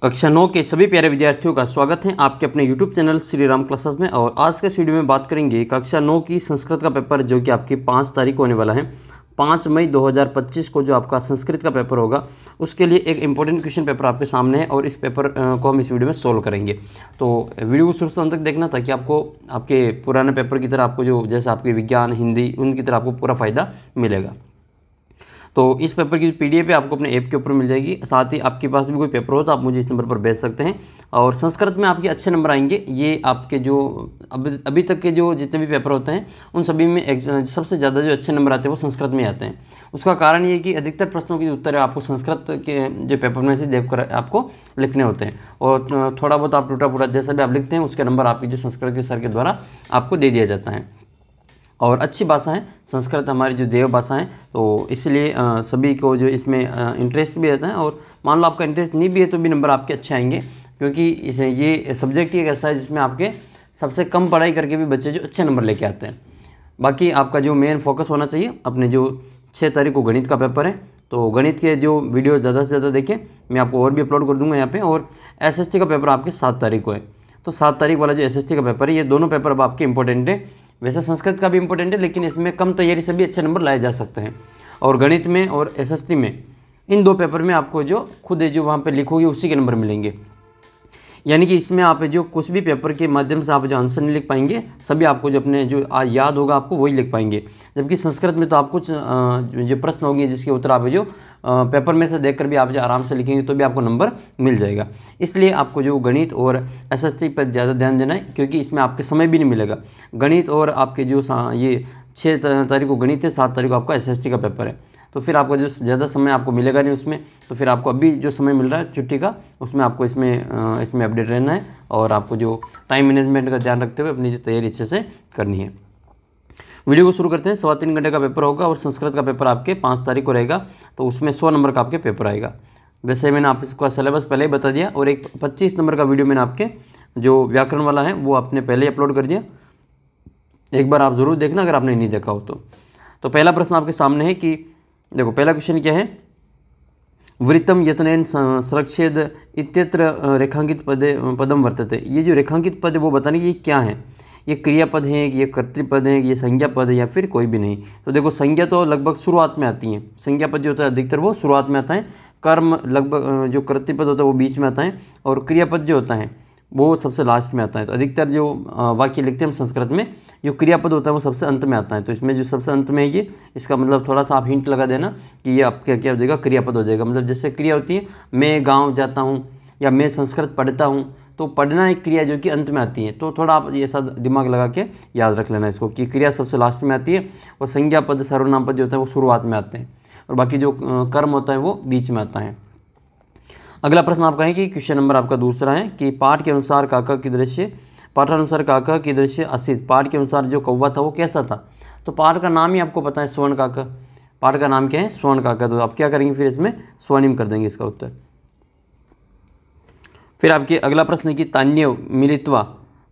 कक्षा 9 के सभी प्यारे विद्यार्थियों का स्वागत है आपके अपने YouTube channel Shri Ram classes में। और आज के इस वीडियो में बात करेंगे कक्षा 9 की संस्कृत का पेपर जो कि आपकी 5 तारीख को होने वाला है। 5 मई 2025 को जो आपका संस्कृत का पेपर होगा उसके लिए एक इंपॉर्टेंट क्वेश्चन पेपर आपके सामने है और इस पेपर को हम इस वीडियो में सोल्व करेंगे। तो वीडियो को शुरू से अंत तक देखना ताकि आपको आपके पुराने पेपर की तरह आपको जो जैसे आपके विज्ञान हिंदी उनकी तरह आपको पूरा फ़ायदा मिलेगा। तो इस पेपर की पीडीएफ आपको अपने ऐप के ऊपर मिल जाएगी। साथ ही आपके पास भी कोई पेपर हो तो आप मुझे इस नंबर पर भेज सकते हैं। और संस्कृत में आपके अच्छे नंबर आएंगे। ये आपके जो अभी तक के जो जितने भी पेपर होते हैं उन सभी में सबसे ज़्यादा जो अच्छे नंबर आते हैं वो संस्कृत में आते हैं। उसका कारण ये कि अधिकतर प्रश्नों के उत्तर आपको संस्कृत के जो पेपर में से देखकर आपको लिखने होते हैं और थोड़ा बहुत आप टूटा फूटा जैसा भी आप लिखते हैं उसके नंबर आपकी जो संस्कृत के सर के द्वारा आपको दे दिया जाता है। और अच्छी भाषा है संस्कृत, हमारी जो देव भाषा है, तो इसलिए सभी को जो इसमें इंटरेस्ट भी रहता है। और मान लो आपका इंटरेस्ट नहीं भी है तो भी नंबर आपके अच्छे आएंगे, क्योंकि इसे ये सब्जेक्ट ही एक ऐसा है जिसमें आपके सबसे कम पढ़ाई करके भी बच्चे जो अच्छे नंबर लेके आते हैं। बाकी आपका जो मेन फोकस होना चाहिए अपने जो 6 तारीख को गणित का पेपर है, तो गणित के जो वीडियो ज़्यादा से ज़्यादा देखें। मैं आपको और भी अपलोड कर दूंगा यहाँ पे। और एसएसटी का पेपर आपके 7 तारीख को है, तो 7 तारीख वाला जो एसएसटी का पेपर है ये दोनों पेपर अब आपके इंपॉर्टेंट है। वैसे संस्कृत का भी इंपॉर्टेंट है लेकिन इसमें कम तैयारी से भी अच्छे नंबर लाए जा सकते हैं। और गणित में और एसएसटी में इन दो पेपर में आपको जो खुद जो वहाँ पे लिखोगे उसी के नंबर मिलेंगे। यानी कि इसमें आप जो कुछ भी पेपर के माध्यम से आप जो आंसर नहीं लिख पाएंगे सभी आपको जो अपने जो याद होगा आपको वही लिख पाएंगे। जबकि संस्कृत में तो आप कुछ जो प्रश्न होंगे जिसके उत्तर आप जो पेपर में से देखकर भी आप जो आराम से लिखेंगे तो भी आपको नंबर मिल जाएगा। इसलिए आपको जो गणित और एसएसटी पर ज़्यादा ध्यान देना है, क्योंकि इसमें आपके समय भी नहीं मिलेगा। गणित और आपके जो ये 6 तारीख को गणित है, 7 तारीख को आपका एसएसटी का पेपर है, तो फिर आपका जो ज़्यादा समय आपको मिलेगा नहीं उसमें। तो फिर आपको अभी जो समय मिल रहा है छुट्टी का उसमें आपको इसमें अपडेट रहना है और आपको जो टाइम मैनेजमेंट का ध्यान रखते हुए अपनी जो तैयारी अच्छे से करनी है। वीडियो को शुरू करते हैं। 3.25 घंटे का पेपर होगा और संस्कृत का पेपर आपके 5 तारीख को रहेगा, तो उसमें 100 नंबर का आपके पेपर आएगा। वैसे मैंने आप इसका सिलेबस पहले ही बता दिया। और एक 25 नंबर का वीडियो मैंने आपके जो व्याकरण वाला है वो आपने पहले ही अपलोड कर दिया, एक बार आप ज़रूर देखना अगर आपने नहीं देखा हो तो पहला प्रश्न आपके सामने है कि देखो पहला क्वेश्चन क्या है, वृत्तम यत्नेन संरक्षेद इत्यत्र रेखांकित पदम वर्तते। ये जो रेखांकित पद है वो बताने कि ये क्या है, ये क्रियापद है, ये कर्तृपद है, ये संज्ञा पद है या फिर कोई भी नहीं। तो देखो संज्ञा तो लगभग शुरुआत में आती है, संज्ञा पद जो होता है अधिकतर वो शुरुआत में आता है। कर्म लगभग जो कर्तृपद होता है वो बीच में आता है और क्रियापद जो होता है वो सबसे लास्ट में आता है। तो अधिकतर जो वाक्य लिखते हैं हम संस्कृत में जो क्रियापद होता है वो सबसे अंत में आता है। तो इसमें जो सबसे अंत में है ये, इसका मतलब थोड़ा सा आप हिंट लगा देना कि ये आपका क्या हो जाएगा, क्रियापद हो जाएगा। मतलब जैसे क्रिया होती है मैं गाँव जाता हूँ या मैं संस्कृत पढ़ता हूँ, तो पढ़ना एक क्रिया जो कि अंत में आती है। तो थोड़ा आप ये सब दिमाग लगा के याद रख लेना इसको कि क्रिया सबसे लास्ट में आती है और संज्ञा पद सर्वनाम पद जो होता है वो शुरुआत में आते हैं और बाकी जो कर्म होता है वो बीच में आता है। अगला प्रश्न आपका है कि क्वेश्चन नंबर आपका दूसरा है कि पाठ के अनुसार काका की दृश्य, पाठानुसार काका की दृश्य असित। पाठ के अनुसार जो कौवा था वो कैसा था। तो पाठ का नाम ही आपको पता है स्वर्ण काका, पाठ का नाम क्या है स्वर्ण काका। तो आप क्या करेंगे फिर इसमें स्वर्णिम कर देंगे इसका उत्तर। फिर आपके अगला प्रश्न है कि तान्य मिलित्वा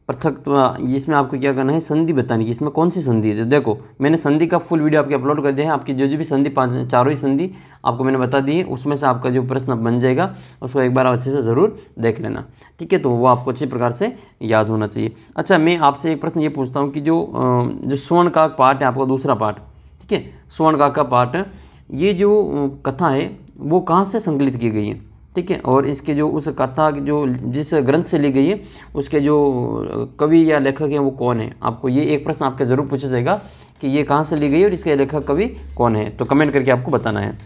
पृथक्त्वा, इसमें आपको क्या करना है संधि बतानी कि इसमें कौन सी संधि है। तो देखो मैंने संधि का फुल वीडियो आपके अपलोड कर दिया है। आपकी जो भी संधि चारों ही संधि आपको मैंने बता दी है, उसमें से आपका जो प्रश्न बन जाएगा उसको एक बार अच्छे से ज़रूर देख लेना, ठीक है। तो वो आपको अच्छी प्रकार से याद होना चाहिए। अच्छा मैं आपसे एक प्रश्न ये पूछता हूँ कि जो स्वर्ण का पाठ है आपका दूसरा पाठ, ठीक है, स्वर्ण का पाठ, ये जो कथा है वो कहाँ से संकलित की गई है, ठीक है। और इसके जो उस कथा जो जिस ग्रंथ से ली गई है उसके जो कवि या लेखक हैं वो कौन है। आपको ये एक प्रश्न आपके ज़रूर पूछा जाएगा कि ये कहाँ से ली गई है और इसके लेखक कवि कौन है, तो कमेंट करके आपको बताना है।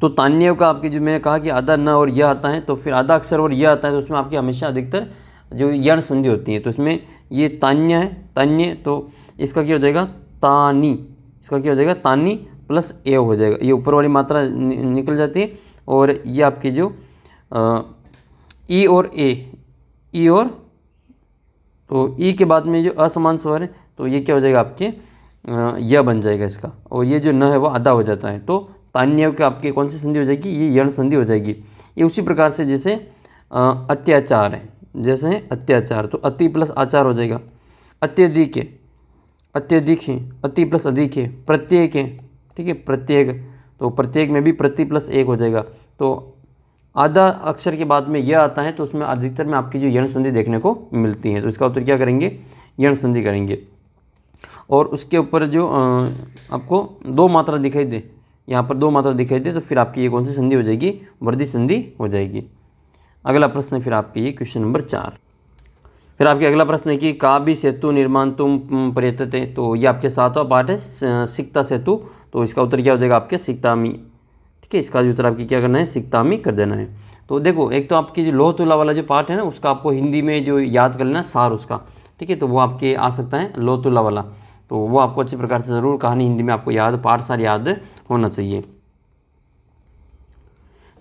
तो तान्य का आपकी जो मैंने कहा कि आधा न और यह आता है, तो फिर आधा अक्षर और यह आता है, तो उसमें आपकी हमेशा अधिकतर जो यण संधि होती है। तो इसमें ये तान्य है, तान्य, तो इसका क्या हो जाएगा तानी, इसका क्या हो जाएगा तानी प्लस ए हो जाएगा। ये ऊपर वाली मात्रा निकल जाती है और ये आपके जो ई और ए, ई और तो ई के बाद में जो असमान स्वर है तो ये क्या हो जाएगा आपके यह बन जाएगा इसका, और ये जो न है वो आधा हो जाता है। तो तान्य के आपके कौन सी संधि हो जाएगी, ये यण संधि हो जाएगी। ये उसी प्रकार से जैसे अत्याचार है, जैसे है अत्याचार, तो अति प्लस आचार हो जाएगा। अत्यधिक है, अत्यधिक है, अति प्लस अधिक है, प्रत्येक है, ठीक है, प्रत्येक, तो प्रत्येक में भी प्रति प्लस एक हो जाएगा। तो आधा अक्षर के बाद में यह आता है तो उसमें अधिकतर में आपकी जो यण संधि देखने को मिलती है। तो इसका उत्तर क्या करेंगे, यण संधि करेंगे। और उसके ऊपर जो आपको दो मात्रा दिखाई दे, यहाँ पर दो मात्रा दिखाई दे, तो फिर आपकी ये कौन सी संधि हो जाएगी, वर्धी संधि हो जाएगी। अगला प्रश्न फिर आपके ये क्वेश्चन नंबर 4। फिर आपके अगला प्रश्न है कि काबी सेतु निर्माण तुम प्रयतते। तो ये आपके 7वां पार्ट है सिकता सेतु। तो इसका उत्तर क्या हो जाएगा आपके सिकतामी। ठीक है, इसका जो उत्तर आपकी क्या करना है, सिकतामी कर देना है। तो देखो, एक तो आपकी जो लोह तुला वाला जो पार्ट है ना, उसका आपको हिंदी में जो याद कर लेना सार उसका। ठीक है, तो वो आपके आ सकता है लोह तुला वाला, तो वो आपको अच्छी प्रकार से ज़रूर कहानी हिंदी में आपको याद, पाठ सार याद होना चाहिए।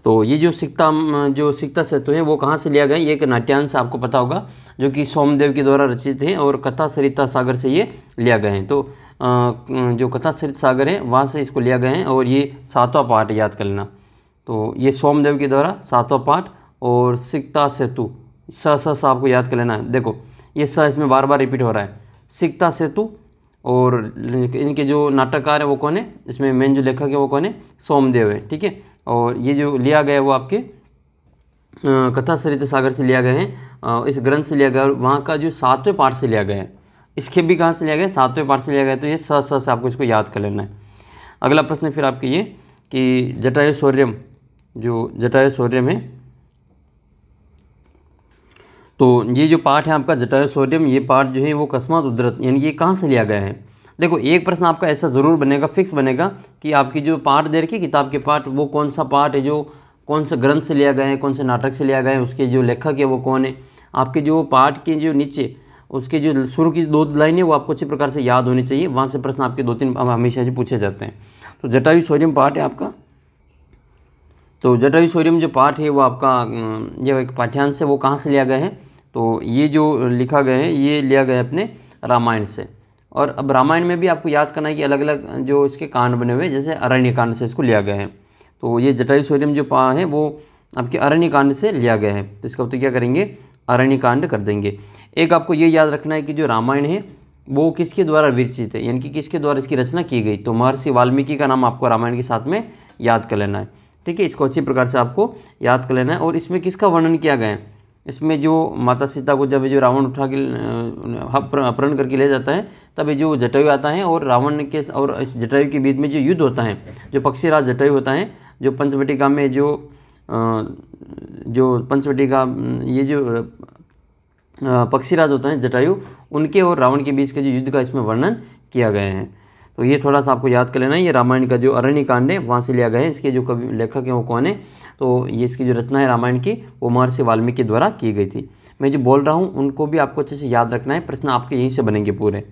तो ये जो सिकता सेतु है वो कहाँ से लिया गया, ये एक नाट्यांश आपको पता होगा, जो कि सोमदेव के द्वारा रचित है और कथा सरिता सागर से ये लिया गए हैं। तो जो कथा सरिता सागर है वहाँ से इसको लिया गए हैं, और ये 7वां पाठ याद कर लेना। तो ये सोमदेव के द्वारा 7वां पाठ, और सिकता सेतु स आपको याद कर लेना है। देखो ये स इसमें बार बार रिपीट हो रहा है, सिकता सेतु। और इनके जो नाटककार है वो कौन है, इसमें मेन जो लेखक है वो कौन है, सोमदेव है। ठीक है, और ये जो लिया गया है वो आपके कथा सरिता सागर से लिया गया है, इस ग्रंथ से लिया गया, और वहाँ का जो 7वें पाठ से लिया गया है। इसके भी कहाँ से लिया गया, 7वें पाठ से लिया गया है। तो ये स से आपको इसको याद कर लेना है। अगला प्रश्न फिर आपके ये कि जटायु शौर्यम, जो जटायु शौर्यम है, तो ये जो पाठ है आपका जटायु शौर्यम, ये पाठ जो है वो कस्मात उद्धृत, यानी ये कहाँ से लिया गया है। देखो एक प्रश्न आपका ऐसा ज़रूर बनेगा, फिक्स बनेगा, कि आपकी जो पाठ दे रखी किताब के पाठ, वो कौन सा पाठ है, जो कौन से ग्रंथ से लिया गया है, कौन से नाटक से लिया गया है, उसके जो लेखक है वो कौन है। आपके जो पाठ के जो नीचे उसके जो शुरू की 2 लाइनें वो आपको अच्छी प्रकार से याद होनी चाहिए, वहाँ से प्रश्न आपके 2-3 हमेशा जो पूछे जाते हैं। तो जटायु शौर्यम पाठ है आपका। तो जटायु शौर्यम जो पाठ है वो आपका जो एक पाठ्यांश है वो कहाँ से लिया गया है, तो ये जो लिखा गया है ये लिया गया है अपने रामायण से। और अब रामायण में भी आपको याद करना है कि अलग अलग जो इसके कांड बने हुए हैं, जैसे अरण्य कांड से इसको लिया गया है। तो ये जटायु शौर्यम जो पा है वो आपके अरण्य कांड से लिया गया है। तो इसका उत्तर क्या करेंगे, अरण्य कांड कर देंगे। एक आपको ये याद रखना है कि जो रामायण है वो किसके द्वारा विरचित है, यानी कि किसके द्वारा इसकी रचना की गई। तो महर्षि वाल्मीकि का नाम आपको रामायण के साथ में याद कर लेना है। ठीक है, इसको अच्छी प्रकार से आपको याद कर लेना है। और इसमें किसका वर्णन किया गया है, इसमें जो माता सीता को जब जो रावण उठा के अपहरण करके ले जाता है, तब ये जो जटायु आता है और रावण के और इस जटायु के बीच में जो युद्ध होता है, जो पक्षीराज जटायु होता है, जो पंचवटिका में जो पंचवटिका ये जो पक्षीराज होता है जटायु, उनके और रावण के बीच के जो युद्ध का इसमें वर्णन किया गया है। तो ये थोड़ा सा आपको याद कर लेना है। ये रामायण का जो अरण्य कांड है वहाँ से लिया गया है। इसके जो कवि लेखक हैं वो कौन है, तो ये इसकी जो रचना है रामायण की वो महर्षि वाल्मीकि द्वारा की गई थी। मैं जो बोल रहा हूँ उनको भी आपको अच्छे से याद रखना है, प्रश्न आपके यहीं से बनेंगे पूरे।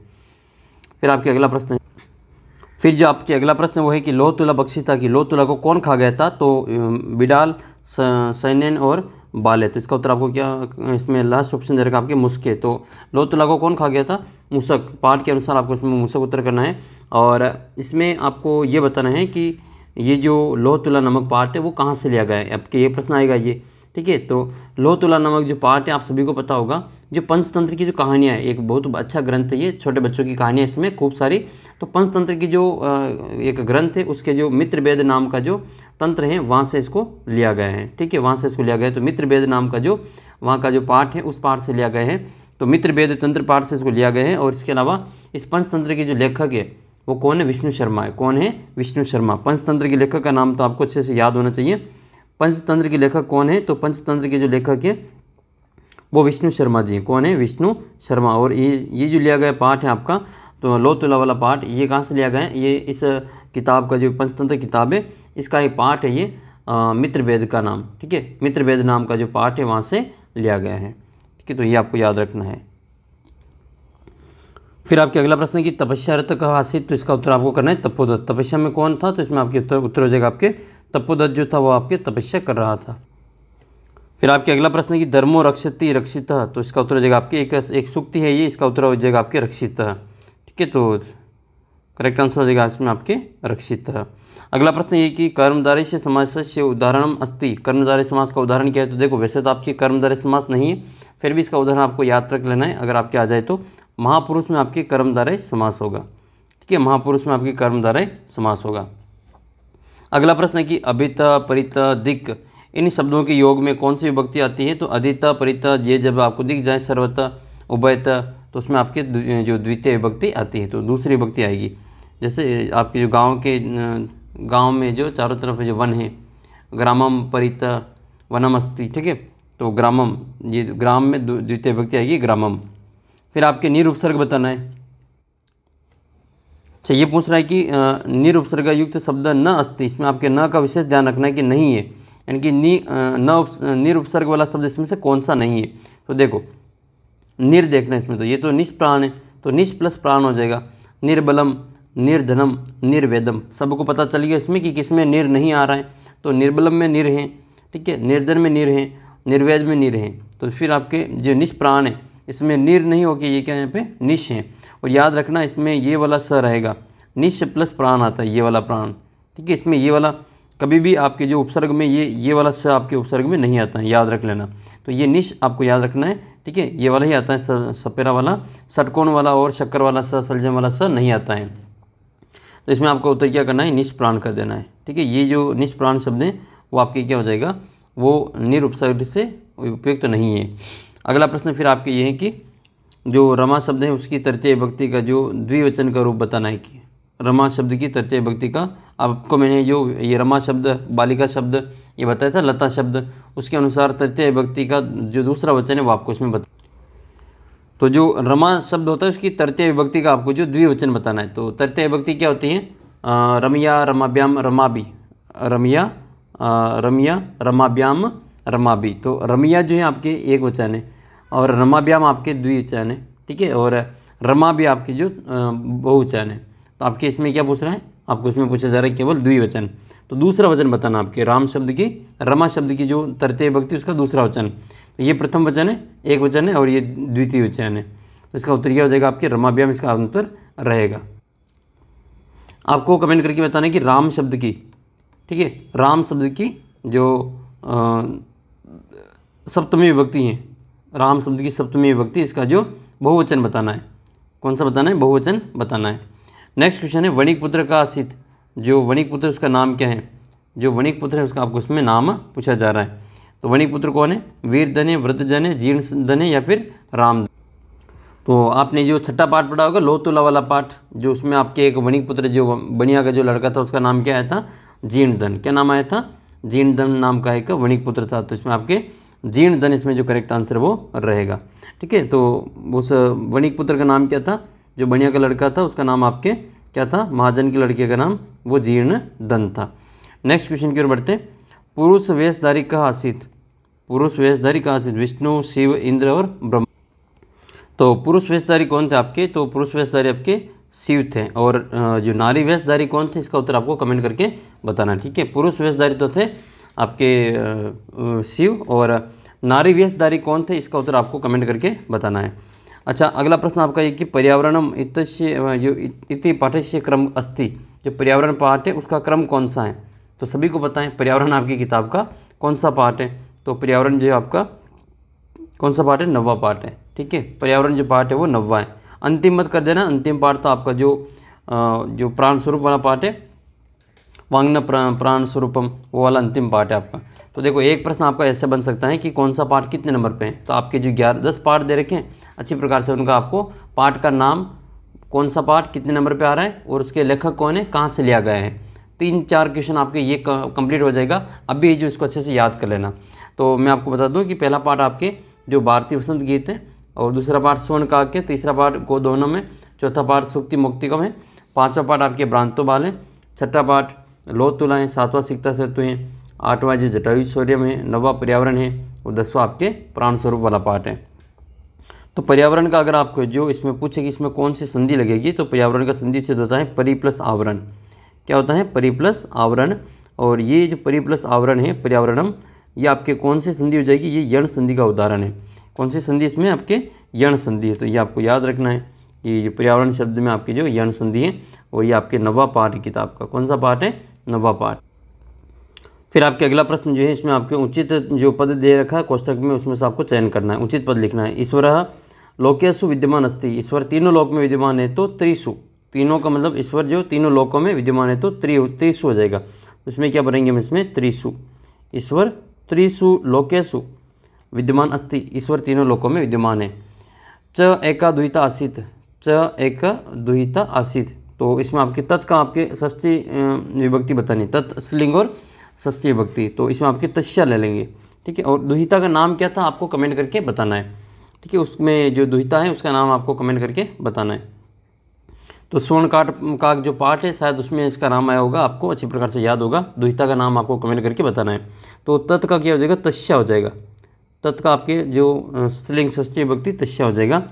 फिर आपके अगला प्रश्न है, फिर जो आपके अगला प्रश्न वो है कि लोह तुला बख्शिता की लोह तुला को कौन खा गया था, तो बिडाल, सैन्यन और बाले। तो इसका उत्तर आपको क्या, इसमें लास्ट ऑप्शन दे रखा आपके मुस्के। तो लोह तुला को कौन खा गया था, मूसक। पाठ के अनुसार आपको इसमें मूसक उत्तर करना है। और इसमें आपको ये बताना है कि ये जो लोह तुला नामक पाठ है वो कहाँ से लिया गया है, आपके ये प्रश्न आएगा ये। ठीक है, तो लोह तुला नामक जो पाठ है आप सभी को पता होगा, जो पंचतंत्र की जो कहानियाँ है, एक बहुत अच्छा ग्रंथ है ये, छोटे बच्चों की कहानियाँ इसमें खूब सारी। तो पंचतंत्र की जो एक ग्रंथ है उसके जो मित्रवेद नाम का जो तंत्र है वहाँ से इसको लिया गया है। ठीक है, वहाँ से इसको लिया गया है। तो मित्रवेद नाम का जो वहाँ का जो पाठ है उस पाठ से लिया गया है। तो मित्रवेद तंत्र पाठ से इसको लिया गया है। और इसके अलावा इस पंचतंत्र के जो लेखक है वो कौन है, विष्णु शर्मा है। कौन है, विष्णु शर्मा। पंचतंत्र के लेखक का नाम तो आपको अच्छे से याद होना चाहिए। पंचतंत्र के लेखक कौन है, तो पंचतंत्र के जो लेखक है वो विष्णु शर्मा जी। कौन है, विष्णु शर्मा। और ये जो लिया गया पाठ है आपका, तो लोह तुला वाला पाठ, ये कहाँ से लिया गया है, ये इस किताब का जो पंचतंत्र किताब है इसका एक पाठ है ये मित्रवेद का नाम। ठीक है, मित्रवेद नाम का जो पाठ है वहाँ से लिया गया है। ठीक है, तो ये आपको याद रखना है। फिर आपके अगला प्रश्न है कि तपस्यारत का हासिल। तो इसका उत्तर आपको करना है तपोदत्त। तपस्या में कौन था, तो इसमें आपके उत्तर हो जाएगा आपके तपोदत्त जो था वो आपके तपस्या कर रहा था। फिर आपके अगला प्रश्न है कि धर्मो रक्षति रक्षितः। तो इसका उत्तर हो जाएगा आपके एक सूक्ति है ये, इसका उत्तर हो जाएगा आपके रक्षितः। ठीक है, तो करेक्ट आंसर हो जाएगा इसमें आपके रक्षितः। अगला प्रश्न ये कि कर्मधारय से समासस्य उदाहरणम अस्ति। कर्मधारय समास का उदाहरण क्या है, तो देखो वैसे तो आपकी कर्मधारय समास नहीं है, फिर भी इसका उदाहरण आपको याद रख लेना है। अगर आपके आ जाए तो महापुरुष में आपके कर्मधारय समास होगा। ठीक है, महापुरुष में आपकी कर्मधारय समास होगा। अगला प्रश्न है कि अभित, परित, दिक् इन शब्दों के योग में कौन सी विभक्ति आती है? तो अधिता, परिता, ये जब आपको दिख जाए, सर्वता, उभयता, तो उसमें आपके जो द्वितीय विभक्ति आती है, तो दूसरी विभक्ति आएगी। जैसे आपके जो गांव में जो चारों तरफ जो वन है, ग्रामम परिता वनम अस्ति, ठीक है, तो ग्रामम, ये ग्राम में द्वितीय विभक्ति आएगी ग्रामम। फिर आपके निरुपसर्ग बताना है। अच्छा, ये पूछ रहा है कि निरुपसर्ग युक्त शब्द न अस्ति, इसमें आपके न का विशेष ध्यान रखना है कि नहीं है, यानी कि निरुपसर्ग वाला शब्द इसमें से कौन सा नहीं है। तो देखो निर देखना है इसमें, तो ये तो निष्प्राण है, तो निष् प्लस प्राण हो जाएगा। निर्बलम, निर्धनम, निर्वेदम, सबको पता चल गया इसमें कि किसमें निर नहीं आ रहा है। तो निर्बलम में निर है, ठीक है, निर्धन में निर है, निर्वेद में निर है। तो फिर आपके जो निष्प्राण है इसमें निर नहीं होके ये क्या यहाँ पे निश है। और याद रखना इसमें ये वाला स रहेगा, निश प्लस प्राण आता है, ये वाला प्राण, ठीक है। इसमें ये वाला कभी भी आपके जो उपसर्ग में ये वाला स आपके उपसर्ग में नहीं आता है, याद रख लेना। तो ये निश आपको याद रखना है, ठीक है, ये वाला ही आता है, सपेरा वाला, षटकोण वाला और शक्कर वाला स, सलजम वाला स नहीं आता है। तो इसमें आपको उत्तर क्या करना है, निष्प्राण कर देना है, ठीक है। ये जो निष्प्राण शब्द है वो आपके क्या हो जाएगा, वो निरुपसर्ग से उपयुक्त नहीं है। अगला प्रश्न फिर आपके ये है कि जो रमा शब्द है उसकी तृतीय विभक्ति का जो द्विवचन का रूप बताना है कि रमा शब्द की तृतीय विभक्ति का। आपको मैंने जो ये रमा शब्द, बालिका शब्द ये बताया था, लता शब्द, उसके अनुसार तृतीय विभक्ति का जो दूसरा वचन है वो आपको इसमें बता। तो जो रमा शब्द होता है उसकी तृतीय विभक्ति का आपको जो द्विवचन बताना है। तो तृतीय विभक्ति क्या होती है, रमिया, रमाभ्याम, रमाबी, रमिया, रमिया, रमाभ्याम, रमाबी। तो रमिया जो है आपके एक वचन है और रमाभ्याम आपके द्विवचन है, ठीक है, और रमा भी आपके जो बहुवचन है। तो आपके इसमें क्या पूछ रहा है, आपको इसमें पूछा जा रहा है केवल द्विवचन। तो दूसरा वचन बताना आपके राम शब्द की, रमा शब्द की जो तृतीय विभक्ति उसका दूसरा वचन। तो ये प्रथम वचन है, एक वचन है, और ये द्वितीय वचन है। तो इसका उत्तर क्या हो जाएगा आपके रमाभ्याम, इसका उत्तर रहेगा। आपको कमेंट करके बताना है कि राम शब्द की, ठीक है, राम शब्द की जो सप्तमी विभक्ति है, राम शब्द की सप्तमी विभक्ति, इसका जो बहुवचन बताना है। कौन सा बताना है, बहुवचन बताना है। नेक्स्ट क्वेश्चन है वणिक पुत्र का आसित, जो वणिक पुत्र उसका नाम क्या है, जो वणिक पुत्र है उसका आपको उसमें नाम पूछा जा रहा है। तो वणिक पुत्र कौन है, वीरधन है, वृद्धजन है, जीर्णधन है या फिर राम। तो आपने जो छठा पाठ पढ़ा होगा लोतुला वाला पाठ, जो उसमें आपके एक वणिक पुत्र जो बनिया का जो लड़का था उसका नाम क्या आया था, जीर्णधन। क्या नाम आया था, जीर्णधन नाम का एक वणिक पुत्र था। तो इसमें आपके जीर्णधन इसमें जो करेक्ट आंसर वो रहेगा, ठीक है। तो उस वणिक पुत्र का नाम क्या था, जो बनिया का लड़का था उसका नाम आपके क्या था, महाजन के लड़के का नाम वो जीर्णधन था। नेक्स्ट क्वेश्चन की ओर बढ़ते। पुरुष वेशधारी का आसित, पुरुष वेशधारी का आसित विष्णु, शिव, इंद्र और ब्रह्मा। तो पुरुष वेशधारी कौन थे आपके, तो पुरुष वेशधारी आपके शिव थे। और जो नारी वेशधारी कौन थे, इसका उत्तर आपको कमेंट करके बताना, ठीक है। पुरुष वेशधारी तो थे आपके शिव, और नारी वेशधारी कौन थे, इसका उत्तर आपको कमेंट करके बताना है। अच्छा, अगला प्रश्न आपका ये कि पर्यावरणम इति पाठ्यस्य क्रम अस्ति, जो पर्यावरण पाठ है उसका क्रम कौन सा है। तो सभी को पता है पर्यावरण आपकी किताब का कौन सा पाठ है। तो पर्यावरण जो है आपका कौन सा पाठ है, 9वां पाठ है, ठीक है। पर्यावरण जो पाठ है वो 9वां है। अंतिम मत कर देना, अंतिम पाठ तो आपका जो प्राण स्वरूप वाला पाठ है, वांग्न प्राण स्वरूपम, वो वाला अंतिम पाठ है आपका। तो देखो एक प्रश्न आपका ऐसे बन सकता है कि कौन सा पाठ कितने नंबर पे है। तो आपके जो 10 पाठ दे रखे हैं, अच्छी प्रकार से उनका आपको पाठ का नाम, कौन सा पाठ कितने नंबर पे आ रहा है और उसके लेखक कौन है, कहाँ से लिया गया है, 3-4 क्वेश्चन आपके ये कंप्लीट हो जाएगा। अभी जो इसको अच्छे से याद कर लेना। तो मैं आपको बता दूं कि पहला पाठ आपके जो भारतीय वसंत गीत है, और दूसरा पाठ स्वर्ण काव्य, तीसरा पाठ गोदोहनम है, चौथा पाठ सुक्ति मुक्तिकम है, पाँचवा पाठ आपके भ्रांतो बाल है, छठा पाठ लोतुला है, सातवां सिक्ता सेतु है, आठवां जो जटायु शौर्यम है, 9वां पर्यावरण है, और 10वां आपके प्राण स्वरूप वाला पाठ है। तो पर्यावरण का अगर आपको जो इसमें पूछे कि इसमें कौन सी संधि लगेगी, तो पर्यावरण का संधि से होता है परि प्लस आवरण। क्या होता है, परि प्लस आवरण। और ये जो परि प्लस आवरण है पर्यावरणम, ये आपके कौन सी संधि हो जाएगी, ये यण संधि का उदाहरण है। कौन सी संधि, इसमें आपके यण संधि है। तो ये आपको याद रखना है कि जो पर्यावरण शब्द में आपकी जो यण संधि है, और ये आपके 9वां पाठ है किताब का। कौन सा पाठ है, 9वां पाठ। फिर आपके अगला प्रश्न जो है, इसमें आपके उचित जो पद दे रखा है कोष्टक में, उसमें से आपको चयन करना है, उचित पद लिखना है। ईश्वरः लोकेषु विद्यमान अस्ति, ईश्वर तीनों लोक में विद्यमान है, तो त्रिषु, तीनों का मतलब ईश्वर जो तीनों लोकों में विद्यमान है तो त्रिषु हो जाएगा। उसमें क्या बनेंगे हम, इसमें त्रिषु, ईश्वर त्रिषु लोकेषु विद्यमान अस्ति, ईश्वर तीनों लोकों में विद्यमान है। च एका दुहिता आसीत्, च एक दुहिता आसीत्, तो इसमें आपके तत् का आपके षष्ठी विभक्ति बतानी, तत् स्त्रीलिंग और षष्ठी विभक्ति, तो इसमें आपके तस्या ले लेंगे, ठीक है। और दुहिता का नाम क्या था आपको कमेंट करके बताना है, ठीक है। उसमें जो दुहिता है उसका नाम आपको कमेंट करके बताना है। तो स्वर्ण काट का जो पाठ है शायद उसमें इसका नाम आया होगा, आपको अच्छी प्रकार से याद होगा। दुहिता का नाम आपको कमेंट करके बताना है। तो तत् का क्या हो जाएगा, तस्या हो जाएगा। तत् का आपके जो स्त्रीलिंग षष्ठी विभक्ति तस्या हो जाएगा।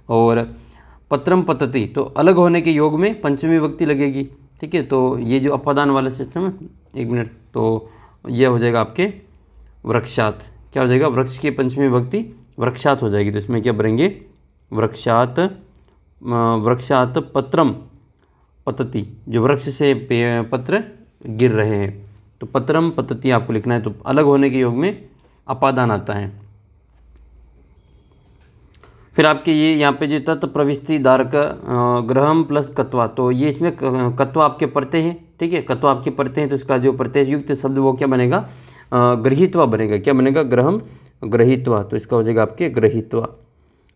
और पत्रम पतति, तो अलग होने के योग में पंचमी विभक्ति लगेगी, ठीक है। तो ये जो अपादान वाला सिस्टम है, एक मिनट, तो ये हो जाएगा आपके वृक्षात, क्या हो जाएगा, वृक्ष की पंचमी विभक्ति वृक्षात हो जाएगी। तो इसमें क्या भरेंगे, वृक्षात, वृक्षात पत्रम पतति, जो वृक्ष से पत्र गिर रहे हैं, तो पत्रम पतति आपको लिखना है। तो अलग होने के योग में अपादान आता है। फिर आपके ये यहाँ पे जो तत् प्रविष्टि धारक ग्रहम प्लस कत्वा, तो ये इसमें कत्वा आपके प्रत्यय हैं, ठीक है। कत्वा आपके प्रत्यय हैं, तो इसका जो प्रत्यय युक्त शब्द वो क्या बनेगा, गृहीत्वा बनेगा। क्या बनेगा, ग्रहम गृहीत्वा, तो इसका हो जाएगा आपके गृहीत्वा,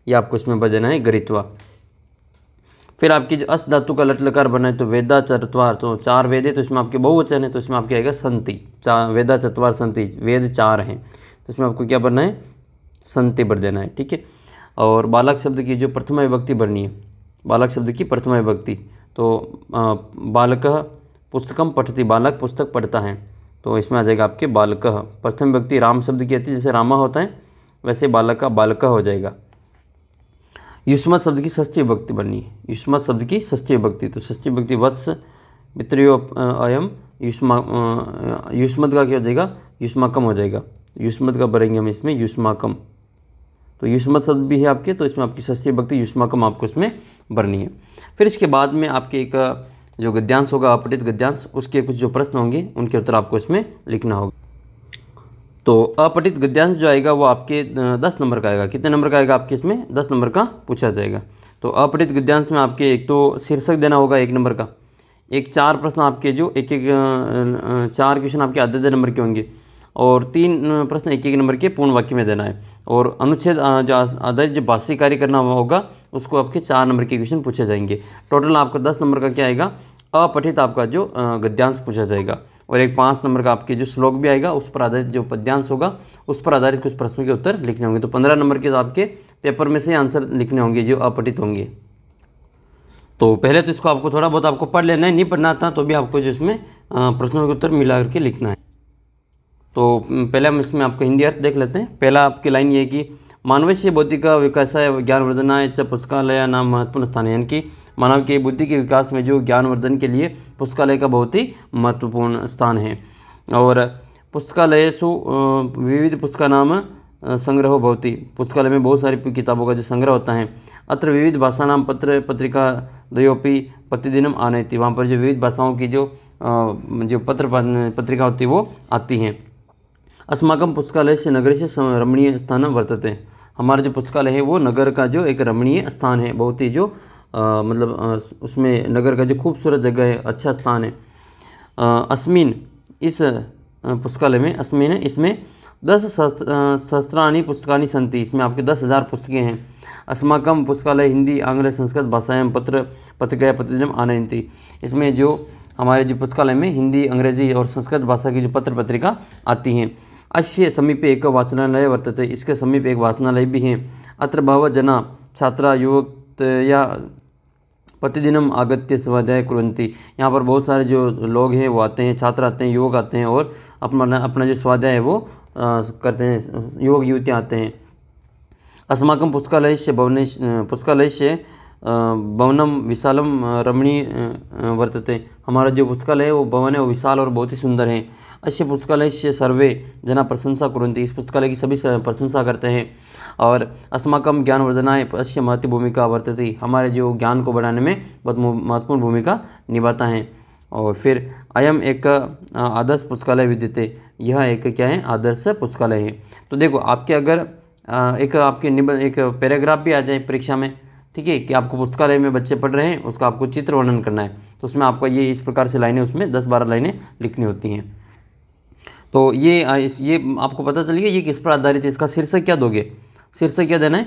ये आपको इसमें बजाना है गृहीत्वा। फिर आपकी जो अस धातु का लट लकार बना है, तो वेदा चतवार, तो 4 वेद है, तो इसमें आपके बहुवचन है, तो इसमें आपके आएगा संति, वेदा चतवार संति, वेद 4 हैं, तो इसमें आपको क्या बनना है, संति भर देना है, ठीक है। और बालक शब्द की जो प्रथमा विभक्ति भरनी है, बालक शब्द की प्रथमा विभक्ति, तो बालकः पुस्तकम पठति, बालक पुस्तक पढ़ता है, तो इसमें आ जाएगा आपके बालकः। प्रथम विभक्ति राम शब्द की आती है, जैसे रामा होता है वैसे बालक का बालकः हो जाएगा। युष्मत शब्द की षष्ठी विभक्ति बननी है, युष्मत शब्द की षष्ठी विभक्ति, तो षष्ठी विभक्ति वत्स पितृयो अयम युष्मा, युष्मत का क्या हो जाएगा, युष्माकम हो जाएगा। युष्मत का भरेंगे हम इसमें युष्माकम, तो युष्मत शब्द भी है आपके, तो इसमें आपकी षष्ठी विभक्ति युष्माकम आपको इसमें भरनी है। फिर इसके बाद में आपके एक जो गद्यांश होगा, अपठित गद्यांश, उसके कुछ जो प्रश्न होंगे उनके उत्तर आपको इसमें लिखना होगा। तो अपठित गद्यांश जो आएगा वो आपके 10 नंबर का आएगा। कितने नंबर का आएगा आपके इसमें, 10 नंबर का पूछा जाएगा। तो अपठित गद्यांश में आपके एक तो शीर्षक देना होगा 1 नंबर का, एक 4 प्रश्न आपके जो एक 4 क्वेश्चन आपके आधे नंबर के होंगे, और 3 प्रश्न 1-1 नंबर के पूर्ण वाक्य में देना है। और अनुच्छेद जो आधारित जो भाष्य कार्य करना होगा उसको आपके 4 नंबर के क्वेश्चन पूछे जाएंगे। टोटल आपका 10 नंबर का क्या आएगा, अपठित आपका जो गद्यांश पूछा जाएगा। और एक 5 नंबर का आपके जो श्लोक भी आएगा, उस पर आधारित जो पद्यांश होगा उस पर आधारित कुछ प्रश्नों के उत्तर लिखने होंगे। तो 15 नंबर के आपके पेपर में से आंसर लिखने होंगे जो अपठित होंगे। तो पहले तो इसको आपको थोड़ा बहुत आपको पढ़ लेना है, नहीं पढ़ना था तो भी आपको जो इसमें प्रश्नों के उत्तर मिला करके लिखना है। तो पहले हम इसमें आपको हिंदी अर्थ देख लेते हैं। पहला आपकी लाइन ये है कि मानवस्य बौद्धिक विकासाय ज्ञानवर्धनाय च पुस्तकालय नाम महत्वपूर्ण स्थान है, यानी कि मानव के बुद्धि के विकास में जो ज्ञानवर्धन के लिए पुस्तकालय का बहुत ही महत्वपूर्ण स्थान है। और पुस्तकालयेषु विविध पुस्तकानाम संग्रहो भवति, पुस्तकालय में बहुत सारी किताबों का जो संग्रह होता है। अत्र विविध भाषानाम पत्र पत्रिका द्वयोपि प्रतिदिनम आनयति, वहाँ पर जो विविध भाषाओं की जो पत्र पत्रिका होती है वो आती हैं। अस्माकं पुस्तकालय से नगर से रमणीय स्थान वर्तते, हमारा जो पुस्तकालय है वो नगर का जो एक रमणीय स्थान है, बहुत ही जो उसमें नगर का जो खूबसूरत जगह है, अच्छा स्थान है। अस्मिन, इस पुस्तकालय में, अस्मिन इसमें 10 सहस्राणि पुस्तकानि सन्ति, इसमें आपके 10,000 पुस्तकें हैं। अस्माकं पुस्तकालय हिंदी आंग्ल संस्कृत भाषायां पत्र पत्रिका प्रतिदिनम आनयन्ति, इसमें जो हमारे जो पुस्तकालय में हिंदी अंग्रेजी और संस्कृत भाषा की जो पत्र पत्रिका आती हैं। अस्य समीपे एक वाचनालय वर्तते, इसके समीप एक वाचनालय भी है। अत्र बहवः जना छात्रा युवकया प्रतिदिनम आगत्य स्वाध्याय कुर्वन्ति, यहाँ पर बहुत सारे जो लोग हैं वो आते हैं, छात्र आते हैं, युवक आते हैं और अपना जो स्वाध्याय है वो करते हैं, युवक युवतियाँ आते हैं। अस्माकं पुस्तकालयस्य भवनम विशालम रमणीय वर्तते, हमारा जो पुस्तकालय है वो भवन है वो विशाल और बहुत ही सुंदर है। अस्य पुस्तकालयस्य सर्वे जना प्रशंसा कुर्वन्ति, इस पुस्तकालय की सभी प्रशंसा करते हैं। और अस्माकं ज्ञानवर्धनाय अस्य महती भूमिका वर्तते, हमारे जो ज्ञान को बढ़ाने में बहुत महत्वपूर्ण भूमिका निभाता है। और फिर अयम एक आदर्श पुस्तकालय विद्यते, यह एक क्या है, आदर्श पुस्तकालय है। तो देखो आपके अगर एक आपके एक पैराग्राफ भी आ जाए परीक्षा में, ठीक है, कि आपको पुस्तकालय में बच्चे पढ़ रहे हैं उसका आपको चित्र वर्णन करना है, तो उसमें आपका ये इस प्रकार से लाइनें उसमें 10-12 लाइनें लिखनी होती हैं। तो ये ये आपको पता चल गया ये किस पर आधारित है। इसका शीर्षक क्या दोगे, शीर्षक क्या देना है,